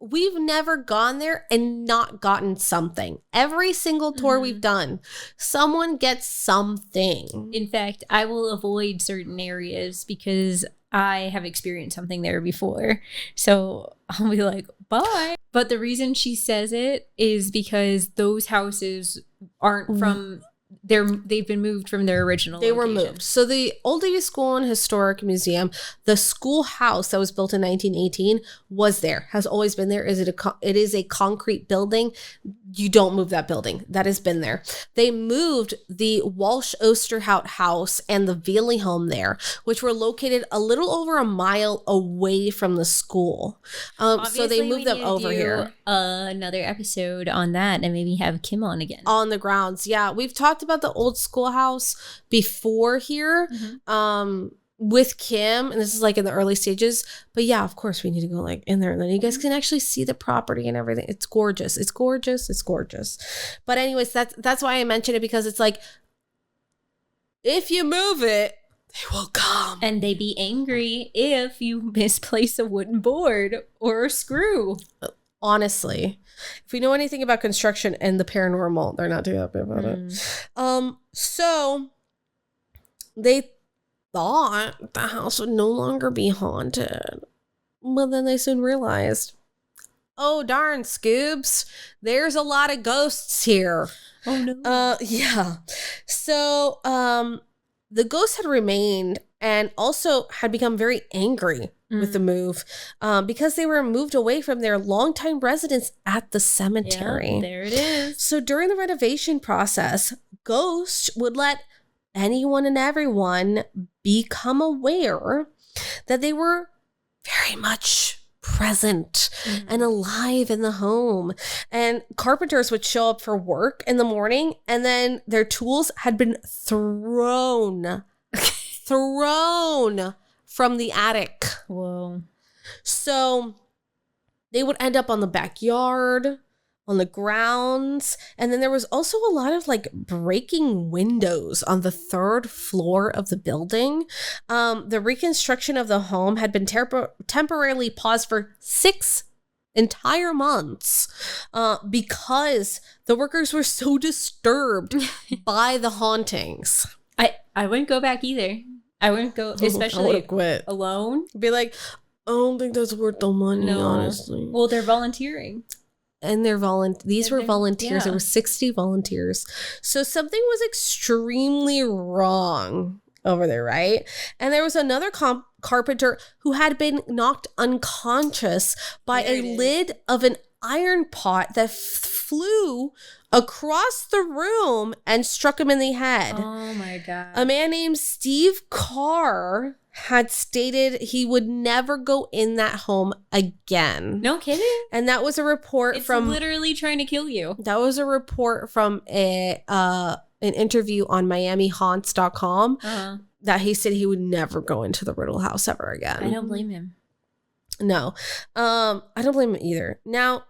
A: we've never gone there and not gotten something. Every single tour we've done, someone gets something.
B: In fact, I will avoid certain areas because I have experienced something there before. So I'll be like, bye. But the reason she says it is because those houses aren't from... They've been moved from their original location.
A: They were moved. So the Old Navy School and Historic Museum, the schoolhouse that was built in 1918 was there, has always been there. It is a concrete building. You don't move that building. That has been there. They moved the Walsh Osterhout house and the Vealey home there, which were located a little over a mile away from the school. So they moved them over here.
B: Another episode on that and maybe have Kim on again.
A: On the grounds. Yeah. We've talked about the old schoolhouse before here with Kim, and this is like in the early stages, but yeah, of course we need to go like in there, and then you guys can actually see the property and everything. It's gorgeous. It's gorgeous. It's gorgeous. But anyways, that's why I mentioned it, because it's like, if you move it, they will come.
B: And they be angry if you misplace a wooden board or a screw.
A: Honestly, if we know anything about construction and the paranormal, they're not too happy about it. So they thought the house would no longer be haunted, but then they soon realized, oh darn, Scoobs, there's a lot of ghosts here.
B: Oh no.
A: Yeah. So the ghosts had remained and also had become very angry with the move, because they were moved away from their longtime residence at the cemetery.
B: Yeah, there it is.
A: So during the renovation process, ghosts would let anyone and everyone become aware that they were very much present and alive in the home. And carpenters would show up for work in the morning, and then their tools had been thrown from the attic.
B: Whoa.
A: So they would end up on the backyard, on the grounds. And then there was also a lot of like breaking windows on the 3rd floor of the building. The reconstruction of the home had been temporarily paused for 6 entire months because the workers were so disturbed by the hauntings.
B: I wouldn't go back either. I wouldn't go, especially
A: quit
B: alone.
A: Be like, I don't think that's worth the money, honestly.
B: Well, they're volunteering.
A: And these were volunteers.
B: Yeah.
A: There were 60 volunteers. So something was extremely wrong over there, right? And there was another carpenter who had been knocked unconscious by a lid of an iron pot that flew across the room and struck him in the head.
B: Oh my God.
A: A man named Steve Carr had stated he would never go in that home again.
B: No kidding?
A: And that was a report from
B: literally trying to kill you.
A: That was a report from an interview on MiamiHaunts.com that he said he would never go into the Riddle House ever again.
B: I don't blame him.
A: No. I don't blame him either. Now,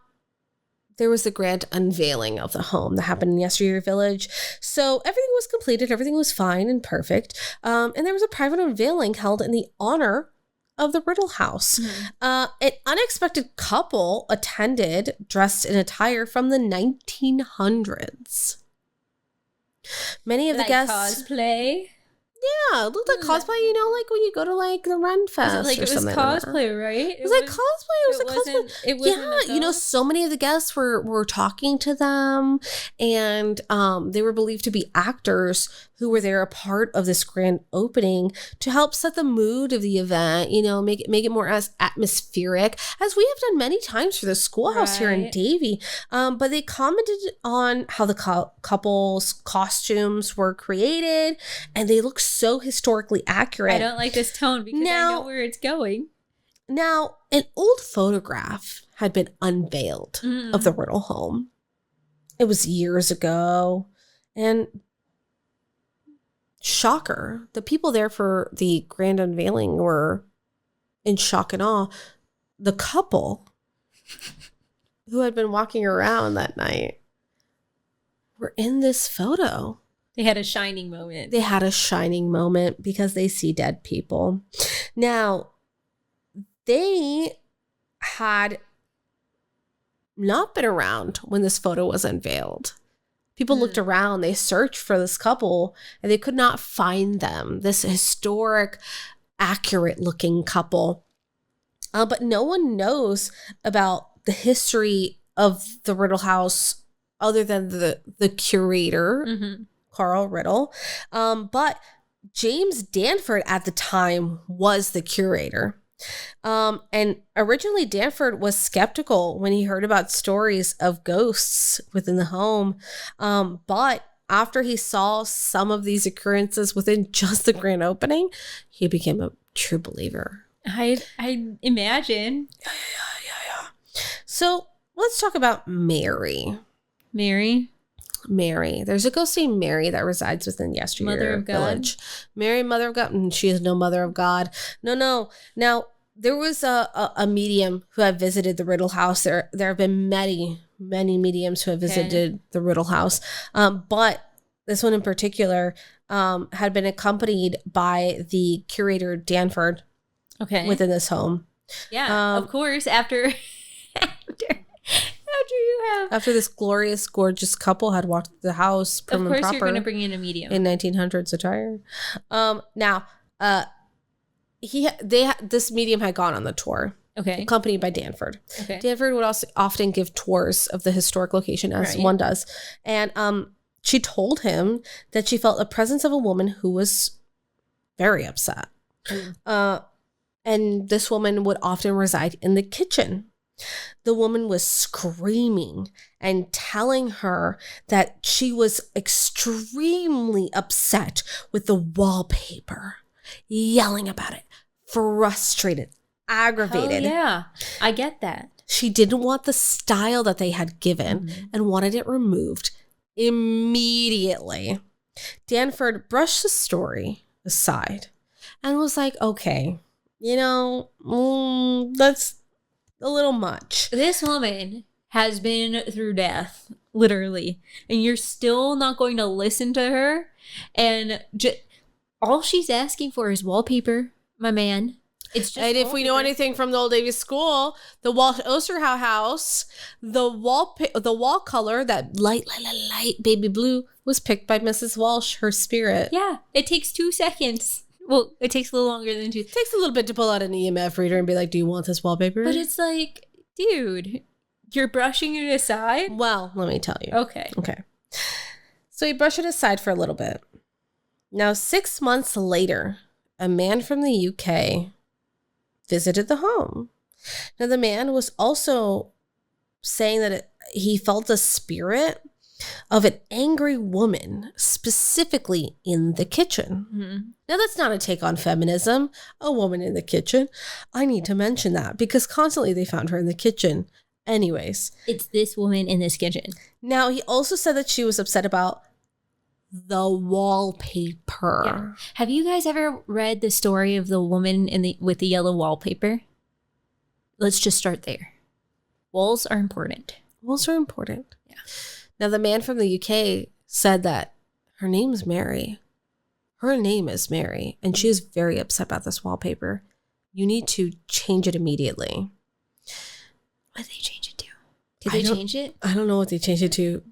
A: there was the grand unveiling of the home that happened in Yesteryear Village. So everything was completed. Everything was fine and perfect. And there was a private unveiling held in the honor of the Riddle House. An unexpected couple attended dressed in attire from the 1900s. Many of the guests...
B: cosplay?
A: Yeah, it looked like cosplay, you know, like when you go to like the Ren Fest
B: it
A: or
B: was
A: something.
B: cosplay, right?
A: It was like cosplay. It was yeah, you know, so many of the guests were talking to them, and they were believed to be actors who were there a part of this grand opening to help set the mood of the event, you know, make it more as atmospheric, as we have done many times for the schoolhouse here in Davie. But they commented on how the couple's costumes were created, and they look so historically accurate.
B: I don't like this tone because I know where it's going.
A: Now, an old photograph had been unveiled of the Riddle home. It was years ago, and shocker, the people there for the grand unveiling were in shock and awe. The couple who had been walking around that night were in this photo.
B: They had a shining moment.
A: They had a shining moment because they see dead people. Now, they had not been around when this photo was unveiled. People looked around, they searched for this couple, and they could not find them. This historic, accurate-looking couple. But no one knows about the history of the Riddle House other than the curator, Carl Riddle. But James Danford at the time was the curator. And originally Danford was skeptical when he heard about stories of ghosts within the home. But after he saw some of these occurrences within just the grand opening, he became a true believer.
B: I imagine.
A: Yeah. So let's talk about Mary.
B: Mary.
A: There's a ghost named Mary that resides within Yesteryear Village. Mary, Mother of God. And she is no Mother of God. No. Now, there was a medium who had visited the Riddle House. There have been many mediums who have visited the Riddle House. But this one in particular had been accompanied by the curator Danford within this home.
B: Yeah, of course, after
A: this glorious, gorgeous couple had walked the house prim and proper.
B: Of course you're going to bring in a medium.
A: In 1900s attire. Now, this medium had gone on the tour. Accompanied by Danford. Danford would also often give tours of the historic location, as one does. And she told him that she felt the presence of a woman who was very upset. And this woman would often reside in the kitchen. The woman was screaming and telling her that she was extremely upset with the wallpaper, yelling about it, frustrated, aggravated.
B: Oh, yeah, I get that.
A: She didn't want the style that they had given and wanted it removed immediately. Danford brushed the story aside and was like, okay, that's a little much.
B: This woman has been through death, literally, and you're still not going to listen to her. And all she's asking for is wallpaper, my man. It's just
A: and if we know anything from the old Davies school, the Walsh Osterhouse house, the wall color, that light baby blue, was picked by Mrs. Walsh, her spirit.
B: Yeah, it takes 2 seconds. Well, it takes a little longer than 2.
A: It takes a little bit to pull out an EMF reader and be like, do you want this wallpaper?
B: But it's like, dude, you're brushing it aside?
A: Well, let me tell you.
B: Okay.
A: So he brushed it aside for a little bit. Now, 6 months later, a man from the UK visited the home. Now, the man was also saying that he felt a spirit of an angry woman, specifically in the kitchen.
B: Mm-hmm.
A: Now, that's not a take on feminism, a woman in the kitchen. I need to mention that because constantly they found her in the kitchen. Anyways.
B: It's this woman in this kitchen.
A: Now, he also said that she was upset about the wallpaper.
B: Yeah. Have you guys ever read the story of the woman with the yellow wallpaper? Let's just start there. Walls are important.
A: Walls are important.
B: Yeah.
A: Now, the man from the UK said that her name's Mary. Her name is Mary, and she is very upset about this wallpaper. You need to change it immediately.
B: What did they change it to? Did they change it?
A: I don't know what they changed it to,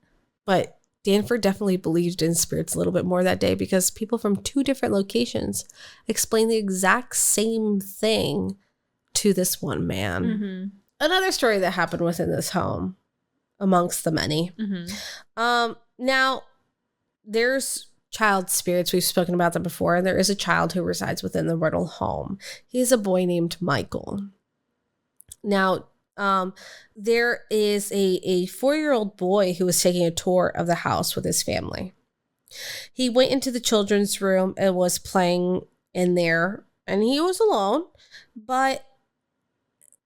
A: but Danford definitely believed in spirits a little bit more that day because people from 2 different locations explained the exact same thing to this one man.
B: Mm-hmm.
A: Another story that happened within this home, amongst the many.
B: Mm-hmm.
A: Now, there's child spirits. We've spoken about them before, and there is a child who resides within the Riddle home. He's a boy named Michael. Now, there is a 4-year-old boy who was taking a tour of the house with his family. He went into the children's room and was playing in there, and he was alone, but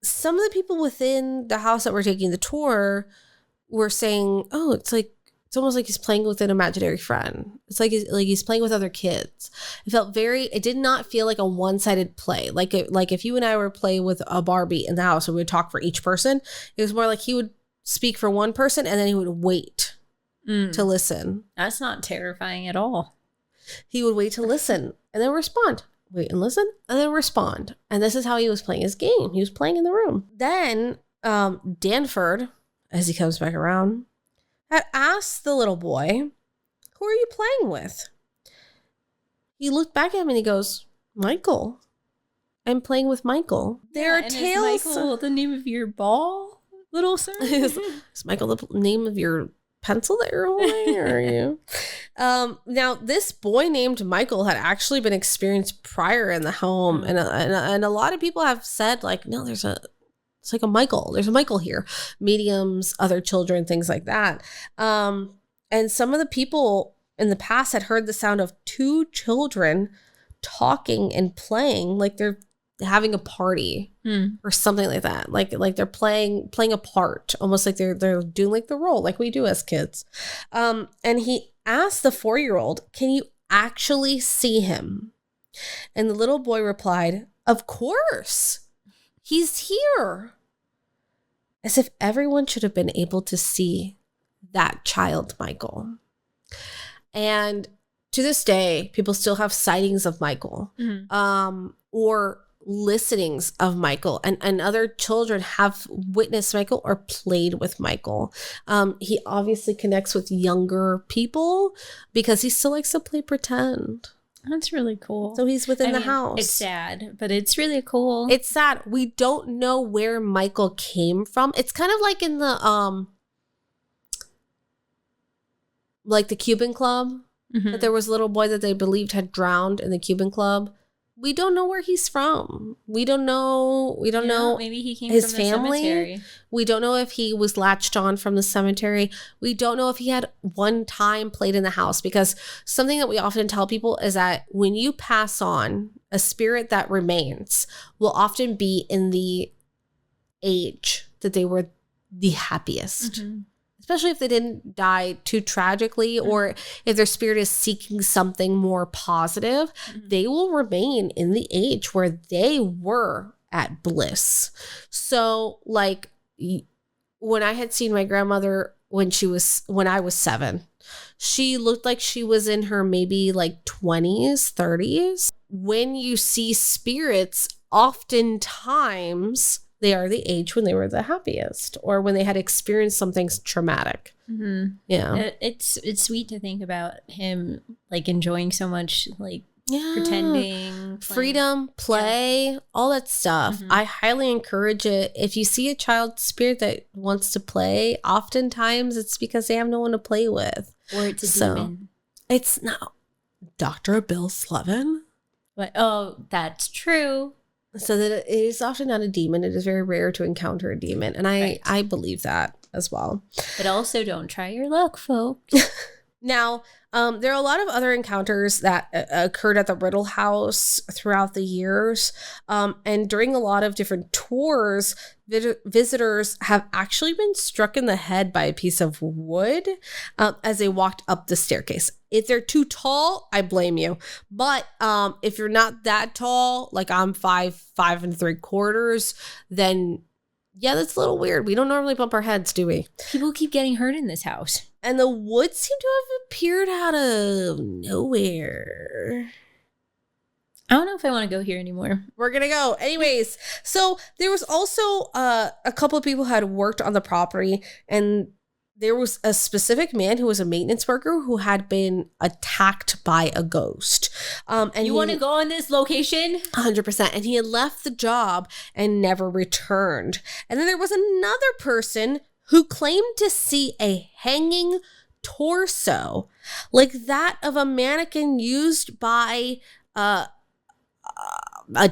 A: some of the people within the house that were taking the tour were saying, oh, it's almost like he's playing with an imaginary friend. It's like he's playing with other kids. It did not feel like a one-sided play. Like if you and I were playing with a Barbie in the house and we would talk for each person, it was more like he would speak for one person and then he would wait to listen.
B: That's not terrifying at all.
A: He would wait to listen and then respond. Wait and listen and then respond. And this is how he was playing his game. He was playing in the room. Then Danford, as he comes back around, had asked the little boy, who are you playing with? He looked back at him and he goes, Michael. I'm playing with Michael. There are tales.
B: Is Michael the name of your ball, little sir?
A: Is Michael the name of your pencil that you're holding? Or are you? Now, this boy named Michael had actually been experienced prior in the home. And a lot of people have said, like, no, it's like a Michael. There's a Michael here. Mediums, other children, things like that. And some of the people in the past had heard the sound of 2 children talking and playing like they're having a party or something like that. Like they're playing a part, almost like they're doing like the role like we do as kids. And he asked the 4-year-old, can you actually see him? And the little boy replied, of course. He's here. As if everyone should have been able to see that child, Michael. And to this day, people still have sightings of Michael, or listenings of Michael. And other children have witnessed Michael or played with Michael. He obviously connects with younger people because he still likes to play pretend.
B: That's really cool.
A: So he's within the house.
B: It's sad, but it's really cool.
A: It's sad. We don't know where Michael came from. It's kind of like in the like the Cuban Club. That there was a little boy that they believed had drowned in the Cuban Club. We don't know where he's from. We don't know.
B: Maybe he came
A: his
B: from the
A: family.
B: Cemetery.
A: We don't know if he was latched on from the cemetery. We don't know if he had one time played in the house, because something that we often tell people is that when you pass on, a spirit that remains will often be in the age that they were the happiest. especially if they didn't die too tragically, or if their spirit is seeking something more positive, they will remain in the age where they were at bliss. So like when I had seen my grandmother when I was 7, she looked like she was in her maybe like 20s, 30s. When you see spirits, oftentimes they are the age when they were the happiest or when they had experienced something traumatic. Yeah.
B: It's sweet to think about him like enjoying so much, like pretending,
A: freedom, play, all that stuff. I highly encourage it. If you see a child spirit that wants to play, oftentimes it's because they have no one to play with.
B: Or it's a demon.
A: It's not Dr. Bill Slevin.
B: But that's true.
A: So that it is often not a demon. It is very rare to encounter a demon. And I believe that as well. But
B: also don't try your luck, folks.
A: Now, there are a lot of other encounters that occurred at the Riddle House throughout the years. And during a lot of different tours, visitors have actually been struck in the head by a piece of wood as they walked up the staircase. If they're too tall, I blame you. But if you're not that tall, like I'm 5 3/4, then yeah, that's a little weird. We don't normally bump our heads, do we?
B: People keep getting hurt in this house.
A: And the wood seemed to have appeared out of nowhere.
B: I don't know if I want to go here anymore.
A: We're going to go. Anyways, so there was also a couple of people who had worked on the property, and there was a specific man who was a maintenance worker who had been attacked by a ghost. And
B: you want to go on this location?
A: 100%. And he had left the job and never returned. And then there was another person who claimed to see a hanging torso, like that of a mannequin used by a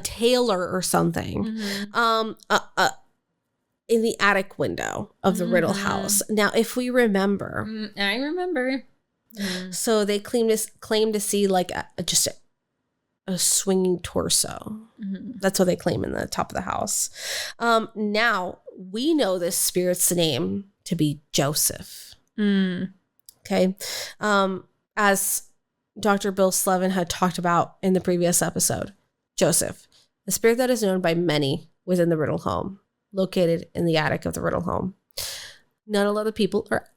A: tailor or something. In the attic window of the Riddle House. Now, if we remember.
B: I remember.
A: So they claim to see like just a swinging torso. That's what they claim in the top of the house. Now, we know this spirit's name to be Joseph. Okay. As Dr. Bill Slevin had talked about in the previous episode, Joseph, the spirit that is known by many within the Riddle home, located in the attic of the Riddle home. Not a lot of people are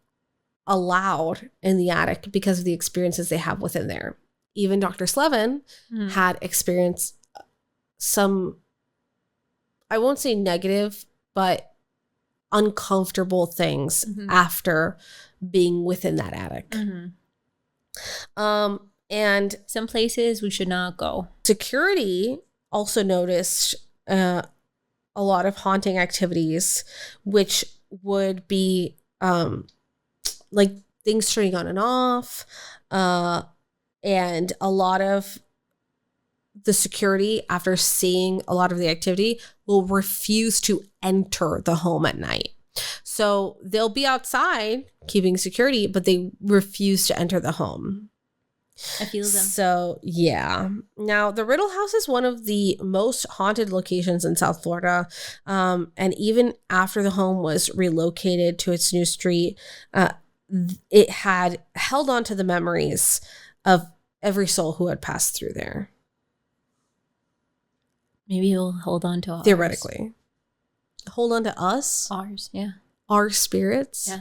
A: allowed in the attic because of the experiences they have within there. Even Dr. Slevin had experienced some, I won't say negative, but uncomfortable things after being within that attic. And
B: some places we should not go.
A: Security also noticed a lot of haunting activities, which would be like things turning on and off, and a lot of the security, after seeing a lot of the activity, will refuse to enter the home at night. So they'll be outside keeping security, but they refuse to enter the home.
B: I feel them.
A: So, yeah. Now, the Riddle House is one of the most haunted locations in South Florida. And even after the home was relocated to its new street, it had held on to the memories of every soul who had passed through there.
B: Maybe he'll hold on to ours.
A: Theoretically. Hold on to us?
B: Ours, yeah.
A: Our spirits?
B: Yeah.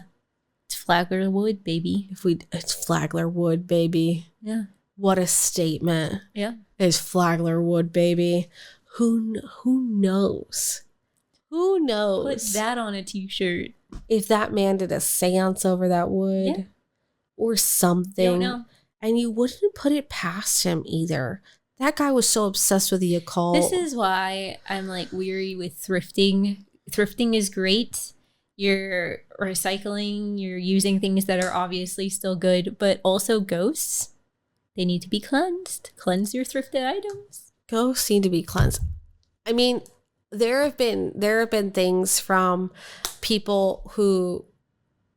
B: It's Flagler wood, baby.
A: It's Flagler wood, baby.
B: Yeah.
A: What a statement.
B: Yeah.
A: It's Flagler wood, baby. Who knows? Who knows?
B: Put that on a t-shirt.
A: If that man did a seance over that wood or something.
B: Don't know.
A: And you wouldn't put it past him either. That guy was so obsessed with the occult.
B: This is why I'm like weary with thrifting. Thrifting is great. You're recycling, you're using things that are obviously still good, but also ghosts, they need to be cleansed. Cleanse your thrifted items.
A: Ghosts need to be cleansed. I mean, there have been things from people who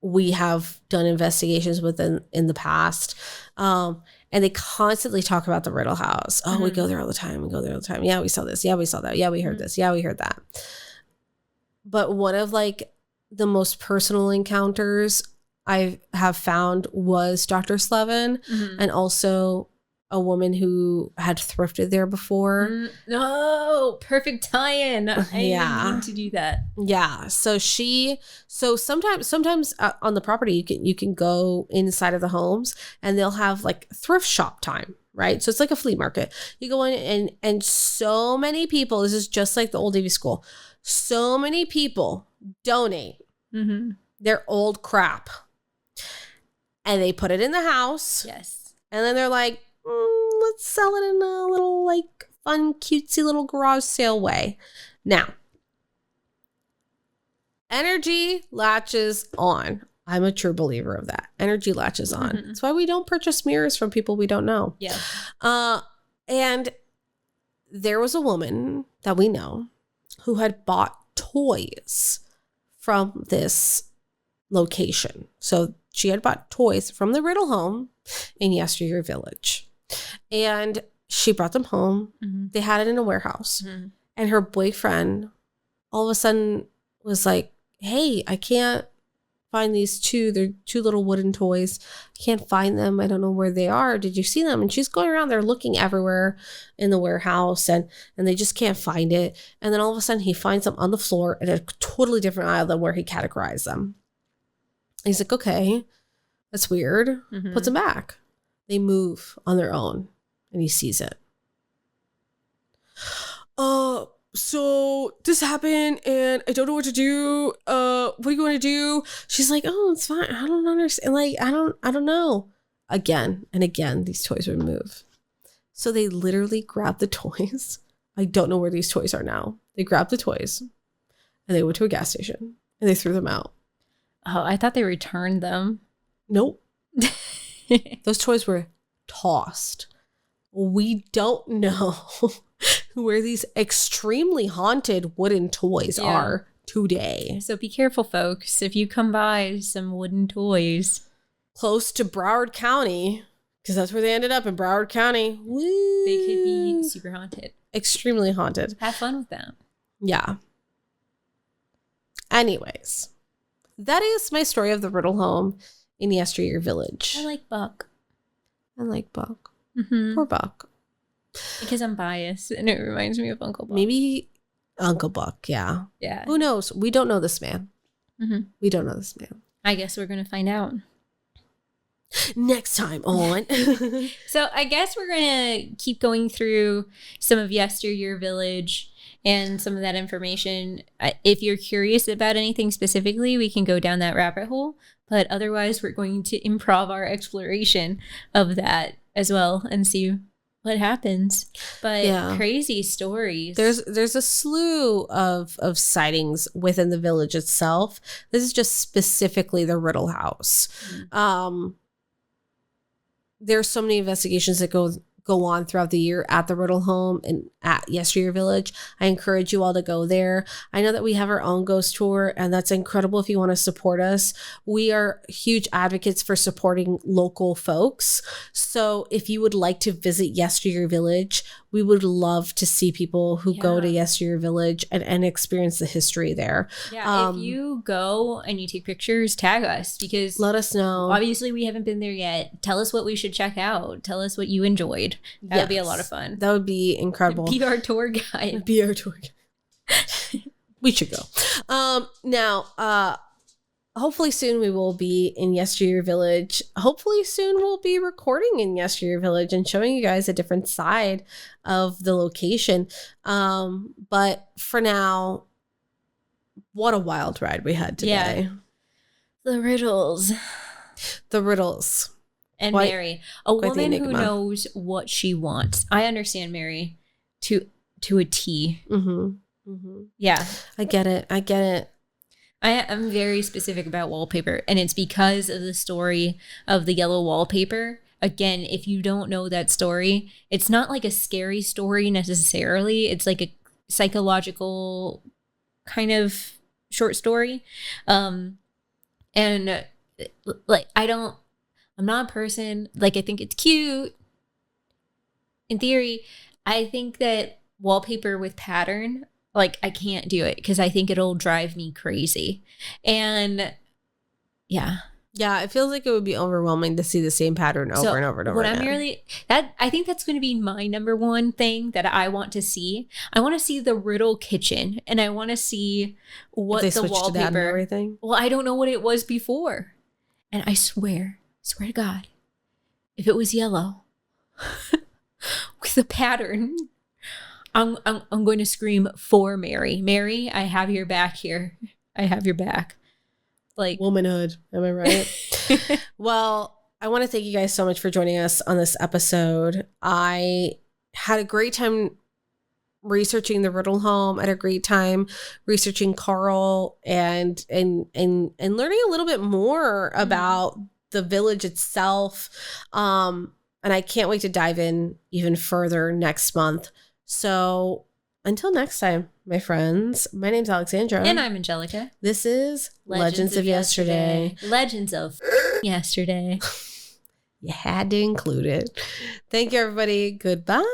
A: we have done investigations with in the past, and they constantly talk about the Riddle House. Oh, we go there all the time. Yeah, we saw this. Yeah, we saw that. Yeah, we heard this. Yeah, we heard that. But one of like the most personal encounters I have found was Dr. Slevin, and also a woman who had thrifted there before.
B: No, perfect tie-in. I didn't mean to do that.
A: Yeah. So sometimes on the property you can go inside of the homes and they'll have like thrift shop time, right? So it's like a flea market. You go in and so many people, this is just like the old Navy school. So many people donate their old crap and they put it in the house.
B: Yes.
A: And then they're like, let's sell it in a little like fun, cutesy little garage sale way. Now, energy latches on. I'm a true believer of that. Energy latches on. That's why we don't purchase mirrors from people we don't know.
B: Yeah.
A: And there was a woman that we know who had bought toys from this location. So she had bought toys from the Riddle home in Yesteryear Village. And she brought them home. They had it in a warehouse. And her boyfriend all of a sudden was like, hey, I can't find these two. They're two little wooden toys. I can't find them. I don't know where they are. Did you see them? And she's going around there looking everywhere in the warehouse and they just can't find it. And then all of a sudden he finds them on the floor in a totally different aisle than where he categorized them. And he's like, okay, that's weird. Puts them back. They move on their own and he sees it. So this happened and I don't know what to do. What are you going to do? She's like, oh, it's fine. I don't understand. Like, I don't know. Again and again, these toys would move. So they literally grabbed the toys. I don't know where these toys are now. They grabbed the toys and they went to a gas station and they threw them out.
B: Oh, I thought they returned them.
A: Nope. Those toys were tossed. We don't know where these extremely haunted wooden toys are today.
B: So be careful, folks. If you come by some wooden toys
A: close to Broward County, because that's where they ended up in Broward County. Woo.
B: They could be super haunted.
A: Extremely haunted.
B: Have fun with them.
A: Yeah. Anyways, that is my story of the Riddle home in Yesteryear Village.
B: I like Buck.
A: Poor Buck.
B: Because I'm biased and it reminds me of Uncle Buck.
A: Maybe Uncle Buck, yeah.
B: Yeah.
A: Who knows? We don't know this man. We don't know this man.
B: I guess we're going to find out.
A: Next time on.
B: So I guess we're going to keep going through some of Yesteryear Village and some of that information. If you're curious about anything specifically, we can go down that rabbit hole. But otherwise, we're going to improv our exploration of that as well and see what happens. But crazy stories.
A: There's a slew of sightings within the village itself. This is just specifically the Riddle House. There's so many investigations that go on throughout the year at the Riddle home and at Yesteryear Village. I encourage you all to go there. I know that we have our own ghost tour and that's incredible if you want to support us. We are huge advocates for supporting local folks. So if you would like to visit Yesteryear Village, we would love to see people who go to Yesteryear Village and experience the history there.
B: Yeah, if you go and you take pictures, tag us because
A: let us know.
B: Obviously, we haven't been there yet. Tell us what we should check out. Tell us what you enjoyed. That would be a lot of fun.
A: That would be incredible.
B: Be our tour guide.
A: Be our tour guide. We should go. Now, hopefully soon we will be in Yesteryear Village. Hopefully soon we'll be recording in Yesteryear Village and showing you guys a different side of the location. But for now, what a wild ride we had today.
B: Yeah. The riddles. And Mary, a woman who knows what she wants. I understand Mary to a T. Yeah.
A: I get it.
B: I am very specific about wallpaper, and it's because of the story of the yellow wallpaper. Again, if you don't know that story, it's not like a scary story necessarily. It's like a psychological kind of short story. And like, I'm not a person, like, I think it's cute. In theory, I think that wallpaper with pattern, like, I can't do it because I think it'll drive me crazy. And yeah,
A: Yeah, it feels like it would be overwhelming to see the same pattern over and over and over again.
B: I think that's going to be my number one thing that I want to see. I want to see the Riddle kitchen, and I want to see what the wallpaper. To that and everything. Well, I don't know what it was before, and I swear to God, if it was yellow with a pattern, I'm going to scream for Mary. Mary, I have your back here. I have your back. Like
A: womanhood. Am I right? Well, I want to thank you guys so much for joining us on this episode. I had a great time researching the Riddle home. I had a great time researching Carl and learning a little bit more about the village itself. And I can't wait to dive in even further next month. So until next time, my friends, my name's Alexandra.
B: And I'm Angelica.
A: This is Legends of Yesterday.
B: Legends of Yesterday.
A: You had to include it. Thank you, everybody. Goodbye.